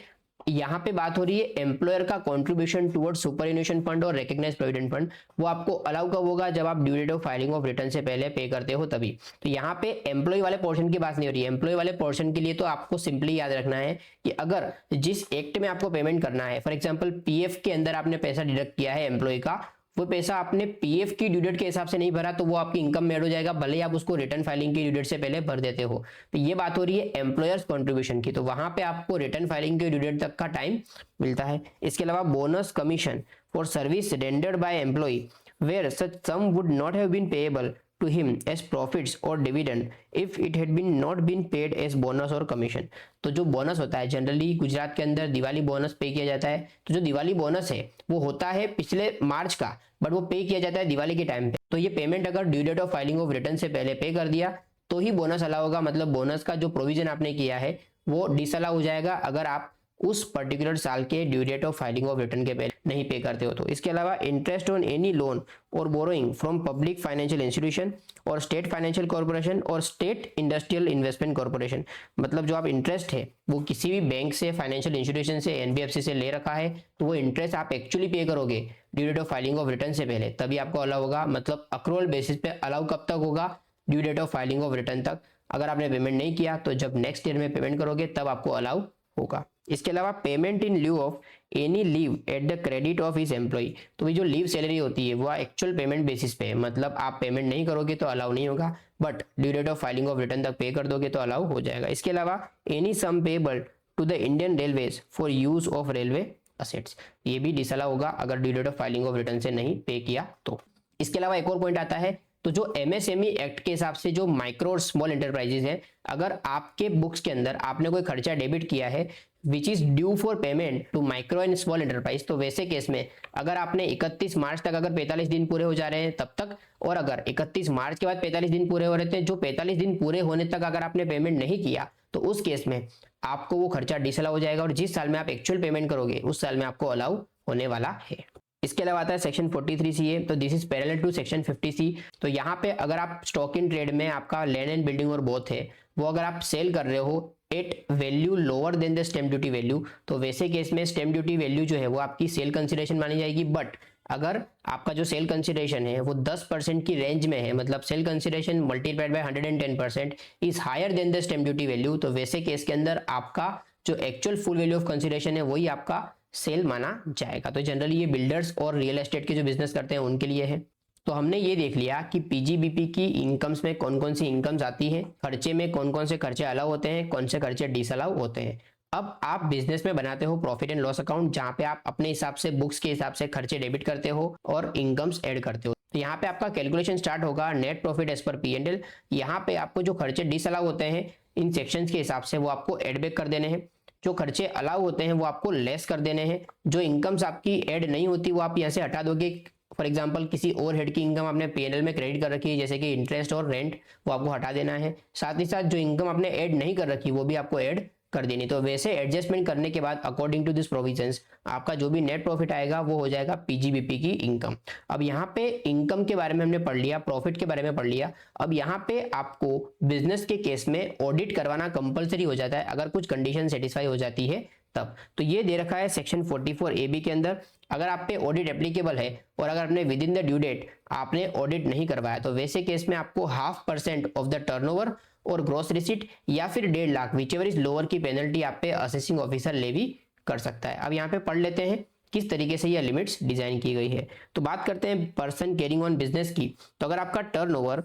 यहाँ पे बात हो रही है एम्प्लॉयर का contribution towards superannuation fund और रिकॉग्नाइज्ड प्रोविडेंट फंड, वो आपको अलाउ कब होगा, जब आप due date of filing of return से पहले पे करते हो तभी। तो यहाँ पे एम्प्लॉय वाले पोर्शन की बात नहीं हो रही है। एम्प्लॉय वाले पोर्शन के लिए तो आपको सिंपली याद रखना है कि अगर जिस एक्ट में आपको पेमेंट करना है, फॉर एग्जाम्पल पीएफ के अंदर आपने पैसा डिडक्ट किया है एम्प्लॉय का, वो पैसा आपने पीएफ की ड्यू डेट के हिसाब से नहीं भरा तो वो आपकी इनकम में ऐड हो जाएगा, भले ही आप उसको रिटर्न फाइलिंग की ड्यू डेट से पहले भर देते हो। तो ये बात हो रही है एम्प्लॉयर्स कंट्रीब्यूशन की, तो वहां पे आपको रिटर्न फाइलिंग की ड्यू डेट तक का टाइम मिलता है। इसके अलावा bonus, commission for service rendered by employee where such sum would not have been payable to him as profits or dividend if it had been not been paid as bonus or commission। तो जो bonus होता है generally Gujarat के अंदर Diwali bonus पे किया जाता है, तो जो दिवाली बोनस है वो होता है पिछले मार्च का, बट वो पे किया जाता है दिवाली के टाइम पे। तो ये पेमेंट अगर due date of filing of return से पहले पे कर दिया तो ही बोनस अलाउ होगा, मतलब बोनस का जो प्रोविजन आपने किया है वो डिसअलाउ हो जाएगा अगर आप उस पर्टिकुलर साल के due date of filing of return के पहले नहीं पे करते हो तो। इसके अलावा इंटरेस्ट ऑन एनी लोन और borrowing from public financial institution और स्टेट फाइनेंशियल कॉर्पोरेशन और स्टेट इंडस्ट्रियल इन्वेस्टमेंट कॉर्पोरेशन, मतलब जो आप इंटरेस्ट है वो किसी भी बैंक से, फाइनेंशियल इंस्टीट्यूशन से, एनबीएफसी से ले रखा है तो वो इंटरेस्ट आप एक्चुअली पे करोगे due date of filing of return से पहले, तभी आपको अलाउ होगा। मतलब अक्रूवल बेसिस पे अलाउ कब तक होगा, due date of filing of return तक। अगर आपने पेमेंट नहीं किया तो जब नेक्स्ट ईयर में पेमेंट करोगे तब आपको अलाउ होगा। इसके अलावा payment in lieu of any leave at the credit of his employee, तो ये जो लीव सैलरी होती है वो एक्चुअल पेमेंट बेसिस पे है, मतलब आप पेमेंट नहीं करोगे तो अलाउ नहीं होगा, but due date of filing of return तक पे कर दोगे तो अलाउ हो जाएगा। इसके अलावा any sum payable to the Indian Railways for use of railway assets, ये भी डिसअलाउ होगा अगर due date of filing of return से नहीं पे किया तो। इसके अलावा एक और पॉइंट आता है, तो जो एमएसएमई एक्ट के हिसाब से जो माइक्रो और स्मॉल एंटरप्राइजेज हैं, अगर आपके बुक्स के अंदर आपने कोई खर्चा डेबिट किया है which is due for payment to micro and small enterprise, तो वैसे केस में अगर आपने 31 मार्च तक अगर 45 दिन पूरे हो जा रहे हैं तब तक, और अगर 31 मार्च के बाद 45 दिन पूरे हो रहे थे, जो 45 दिन पूरे होने तक अगर आपने पेमेंट नहीं किया तो उस केस में आपको वो खर्चा डिसअलाउ हो जाएगा, और जिस साल में आप एक्चुअल पेमेंट करोगे उस साल में आपको अलाउ होने वाला है। इसके अलावा आता है सेक्शन 43C है, तो this is parallel to section 50C। तो यहाँ पे अगर आप स्टॉक इन ट्रेड में आपका लैंड एंड बिल्डिंग और बोथ है, वो अगर आप सेल कर रहे हो at value lower than the stamp duty value, तो वैसे केस में स्टैम्प ड्यूटी वैल्यू जो है वो आपकी सेल कंसिडरेशन मानी जाएगी। बट अगर आपका जो सेल कंसिडरेशन है वो 10% की रेंज में है, मतलब sale consideration multiplied by 110% is higher than the stamp duty value, तो वैसे केस के अंदर आपका जो actual full value of consideration है वही आपका सेल माना जाएगा। तो जनरली ये बिल्डर्स और रियल एस्टेट के जो बिजनेस करते हैं उनके लिए है। तो हमने ये देख लिया कि पीजीबीपी की इनकम्स में कौन कौन सी इनकम्स आती हैं, खर्चे में कौन कौन से खर्चे अलाउ होते हैं, कौन से खर्चे डिसअलाउ होते हैं। अब आप बिजनेस में बनाते हो प्रॉफिट एंड लॉस अकाउंट, जहां पे आप अपने हिसाब से बुक्स के हिसाब से खर्चे डेबिट करते हो और इनकम्स ऐड करते हो। तो यहाँ पे आपका कैलकुलेशन स्टार्ट होगा net profit as per P&L। यहाँ पे आपको जो खर्चे डिसअलाउ होते हैं इन सेक्शंस के हिसाब से वो आपको एड बैक कर देने हैं, जो खर्चे अलाउ होते हैं वो आपको लेस कर देने हैं, जो इनकम्स आपकी ऐड नहीं होती वो आप यहाँ से हटा दोगे। फॉर एग्जांपल किसी और हेड की इनकम आपने P&L में क्रेडिट कर रखी है जैसे कि इंटरेस्ट और रेंट, वो आपको हटा देना है। साथ ही साथ जो इनकम आपने ऐड नहीं कर रखी वो भी आपको ऐड कर देनी। तो वैसे एडजस्टमेंट करने के बाद अकॉर्डिंग टू दिस प्रोविजंस आपका जो भी नेट प्रॉफिट आएगा वो हो जाएगा पीजीबीपी की इनकम। अब यहाँ पे इनकम के बारे में हमने पढ़ लिया, प्रॉफिट के बारे में पढ़ लिया। अब यहाँ पे आपको बिजनेस के केस में ऑडिट करवाना कंपलसरी हो जाता है अगर कुछ कंडीशन सेटिस्फाई हो जाती है तब। तो ये दे रखा है सेक्शन 44AB के अंदर, अगर आप पे ऑडिट एप्लीकेबल है और अगर आपने within the due date आपने ऑडिट नहीं करवाया तो वैसे केस में आपको 0.5% ऑफ द टर्नओवर और ग्रॉस रिसीट या फिर 1.5 लाख विचएवर इज लोअर की पेनल्टी आप पे असेसिंग ऑफिसर लेवी कर सकता है। अब यहाँ पे पढ़ लेते हैं किस तरीके से यह लिमिट्स डिजाइन की गई है। तो बात करते हैं पर्सन कैरिंग ऑन बिजनेस की। तो अगर आपका टर्नओवर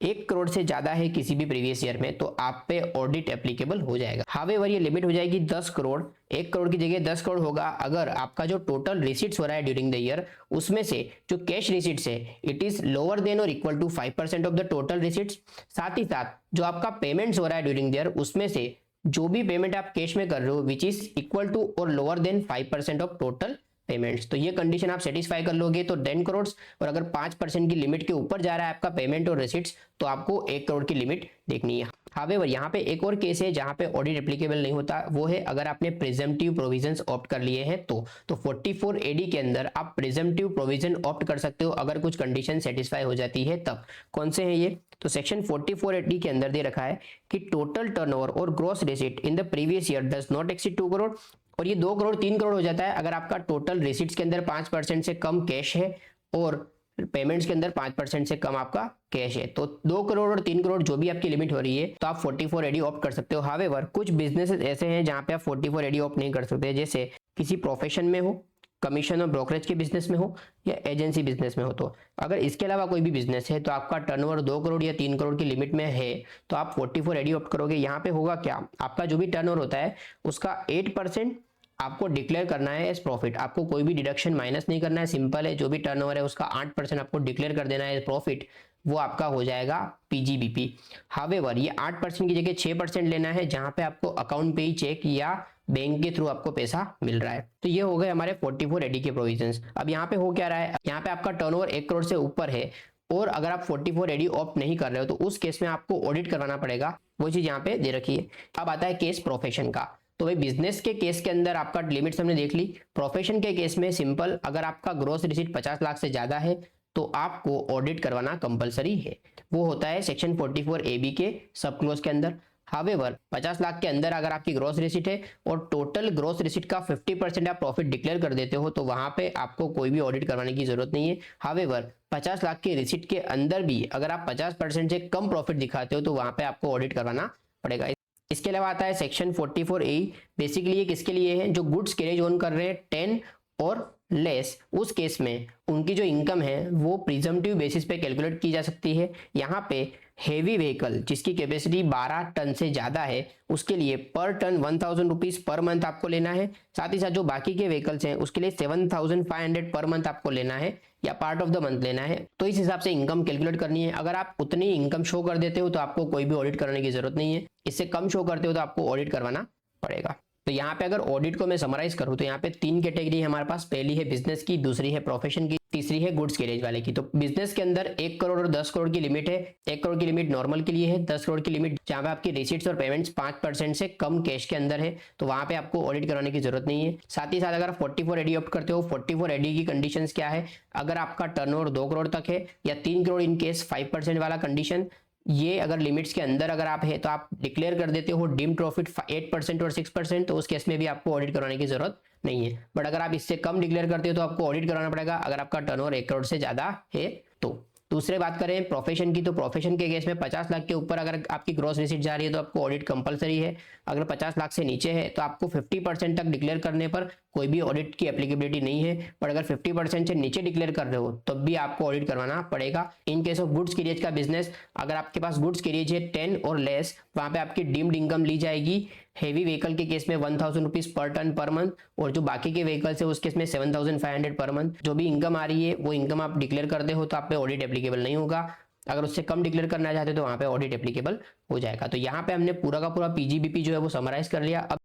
1 करोड़ से ज्यादा है किसी भी प्रीवियस ईयर में तो आप पे ऑडिट एप्लीकेबल हो जाएगा। हावेवर ये लिमिट हो जाएगी 10 करोड़, 1 करोड़ की जगह 10 करोड़ होगा अगर आपका जो टोटल रिसीट्स हो रहा है ड्यूरिंग द ईयर उसमें से जो कैश रिसीट्स है इट इज लोअर देन और equal to 5% of the total receipts. साथ ही साथ जो आपका पेमेंट्स हो रहा है ड्यूरिंग द ईयर उसमें से जो भी पेमेंट आप कैश में कर रहे हो विच इज इक्वल टू और lower than 5% of total payments. तो ये कंडीशन आप सेटिस्फाई कर लोगे तो 10 करोड़, और अगर 5% की लिमिट के ऊपर जा रहा है आपका पेमेंट और रिसीट्स तो आपको 1 करोड़ की लिमिट देखनी है। हावेवर यहाँ पे एक और केस है जहां पे ऑडिट एप्लीकेबल नहीं होता, वो है अगर आपने प्रिजम्पटिव प्रोविजंस ऑप्ट कर लिए हैं तो 44AD के अंदर आप प्रिजम्पटिव प्रोविजन ऑप्ट कर सकते हो अगर कुछ कंडीशन सेटिस्फाई हो जाती है तब। कौन से हैं ये? तो सेक्शन 44AD के अंदर दे रखा है कि टोटल टर्नओवर और gross receipt in the previous year does not exceed 2 crore, और ये 2 करोड़ 3 करोड़ हो जाता है अगर आपका टोटल रिसीट्स के अंदर 5% से कम कैश है और पेमेंट्स के अंदर 5% से कम आपका कैश है। तो 2 करोड़ और 3 करोड़ जो भी आपकी लिमिट हो रही है तो आप 44AD ऑप्ट कर सकते हो। हावेवर कुछ बिजनेसेस ऐसे हैं जहां पे आप 44AD ऑप्ट नहीं कर सकते, जैसे किसी प्रोफेशन में हो, कमीशन और ब्रोकरेज के बिजनेस में हो या एजेंसी बिजनेस में हो। तो अगर इसके अलावा कोई भी बिजनेस है तो आपका टर्नओवर 2 करोड़ या 3 करोड़ की लिमिट में है तो आप 44AD ऑप्ट करोगे। यहाँ पे होगा क्या, आपका जो भी टर्नओवर होता है उसका 8% आपको डिक्लेयर करना है एज प्रॉफिट, आपको कोई भी डिडक्शन माइनस नहीं करना है, सिंपल है। जो भी टर्नओवर है उसका 8% आपको डिक्लेयर कर देना है एज प्रॉफिट, वो आपका हो जाएगा पीजीबीपी। हावेवर ये 8% की जगह 6% लेना है जहां पे आपको अकाउंट पे ही चेक या बैंक के थ्रू आपको पैसा मिल रहा है। तो ये हो गए हमारे 44AD के प्रोविजंस। अब यहाँ पे हो क्या रहा है, यहाँ पे आपका टर्नओवर 1 करोड़ से ऊपर है और अगर आप 44AD ऑप्ट नहीं कर रहे हो तो उस केस में आपको ऑडिट करवाना पड़ेगा, वो चीज यहाँ पे दे रखी है। अब आता है केस प्रोफेशन का। तो भाई बिजनेस के केस के अंदर आपका लिमिट्स हमने देख ली। प्रोफेशन के केस में सिंपल, अगर आपका ग्रॉस रिसीट 50 लाख से ज्यादा है तो आपको ऑडिट करवाना कंपलसरी है, वो होता है सेक्शन 44AB के सब क्लोज के अंदर। हावेवर 50 लाख के अंदर अगर आपकी ग्रॉस रिसीट है और टोटल ग्रॉस रिसीट का 50% आप प्रॉफिट डिक्लेयर कर देते हो तो वहां पे आपको कोई भी ऑडिट करवाने की जरूरत नहीं है। हावेवर 50 लाख की रिसीट के अंदर भी अगर आप 50% से कम प्रॉफिट दिखाते हो तो वहां पे आपको ऑडिट करवाना पड़ेगा। इसके अलावा आता है सेक्शन 44A। बेसिकली ये किसके लिए है, जो गुड्स कैरेज ऑन कर रहे हैं 10 और लेस, उस केस में उनकी जो इनकम है वो प्रिजम्पटिव बेसिस पे कैलकुलेट की जा सकती है। यहाँ पे हेवी व्हीकल जिसकी कैपेसिटी 12 टन से ज़्यादा है उसके लिए पर टन 1000 रुपीज़ पर मंथ आपको लेना है। साथ ही साथ जो बाकी के व्हीकल्स हैं उसके लिए 7500 पर मंथ आपको लेना है या पार्ट ऑफ द मंथ लेना है। तो इस हिसाब से इनकम कैलकुलेट करनी है। अगर आप उतनी इनकम शो कर देते हो तो आपको कोई भी ऑडिट करने की जरूरत नहीं है, इससे कम शो करते हो तो आपको ऑडिट करवाना पड़ेगा। तो यहाँ पे अगर ऑडिट को मैं समराइज करूँ तो यहाँ पे 3 कैटेगरी है हमारे पास। पहली है बिजनेस की, दूसरी है प्रोफेशन की, तीसरी है गुड्स कैरेज वाले की। तो बिजनेस के अंदर 1 करोड़ और 10 करोड़ की लिमिट है। 1 करोड़ की लिमिट नॉर्मल के लिए है, 10 करोड़ की लिमिट जहाँ पे आपकी रिसीट्स और पेमेंट्स 5% से कम कैश के अंदर है तो वहां पे आपको ऑडिट कराने की जरूरत नहीं है। साथ ही साथ अगर 44AD ऑप्ट करते हो, 44AD की कंडीशंस क्या है, अगर आपका टर्नओवर 2 करोड़ तक है या 3 करोड़ इन केस 5% वाला कंडीशन, ये अगर लिमिट्स के अंदर अगर आप है तो आप डिक्लेयर कर देते हो डीम प्रॉफिट 8% और 6%, तो उस केस में भी आपको ऑडिट कराने की जरूरत नहीं है। बट अगर आप इससे कम डिक्लेयर करते हो तो आपको ऑडिट कराना पड़ेगा अगर आपका टर्नओवर 1 करोड़ से ज्यादा है तो। दूसरे बात करें प्रोफेशन की, तो प्रोफेशन के केस में 50 लाख के ऊपर अगर आपकी ग्रॉस रिसीट जा रही है तो आपको ऑडिट कंपलसरी है। अगर 50 लाख से नीचे है तो आपको 50% तक डिक्लेयर करने पर कोई भी ऑडिट की एप्लीकेबिलिटी नहीं है। पर अगर 50% से नीचे डिक्लेयर कर रहे हो तब भी आपको ऑडिट करवाना पड़ेगा। In case of goods carriage का बिजनेस, अगर आपके पास गुड्स कैरेज है 10 और लेस, वहां पे आपकी डीम्ड इनकम ली जाएगी। हेवी व्हीकल के केस में 1000 rupees per ton per month, और जो बाकी के व्हीकल्स है उस केस में 7500 पर मंथ। जो भी इनकम आ रही है वो इनकम आप डिक्लेयर करते हो तो आप पे ऑडिट एप्लीकेबल नहीं होगा। अगर उससे कम डिक्लेयर करना चाहते हो तो वहां पे ऑडिट एप्लीकेबल हो जाएगा। तो यहाँ पे हमने पूरा का पूरा पीजीबीपी जो है वो समराइज कर लिया। अब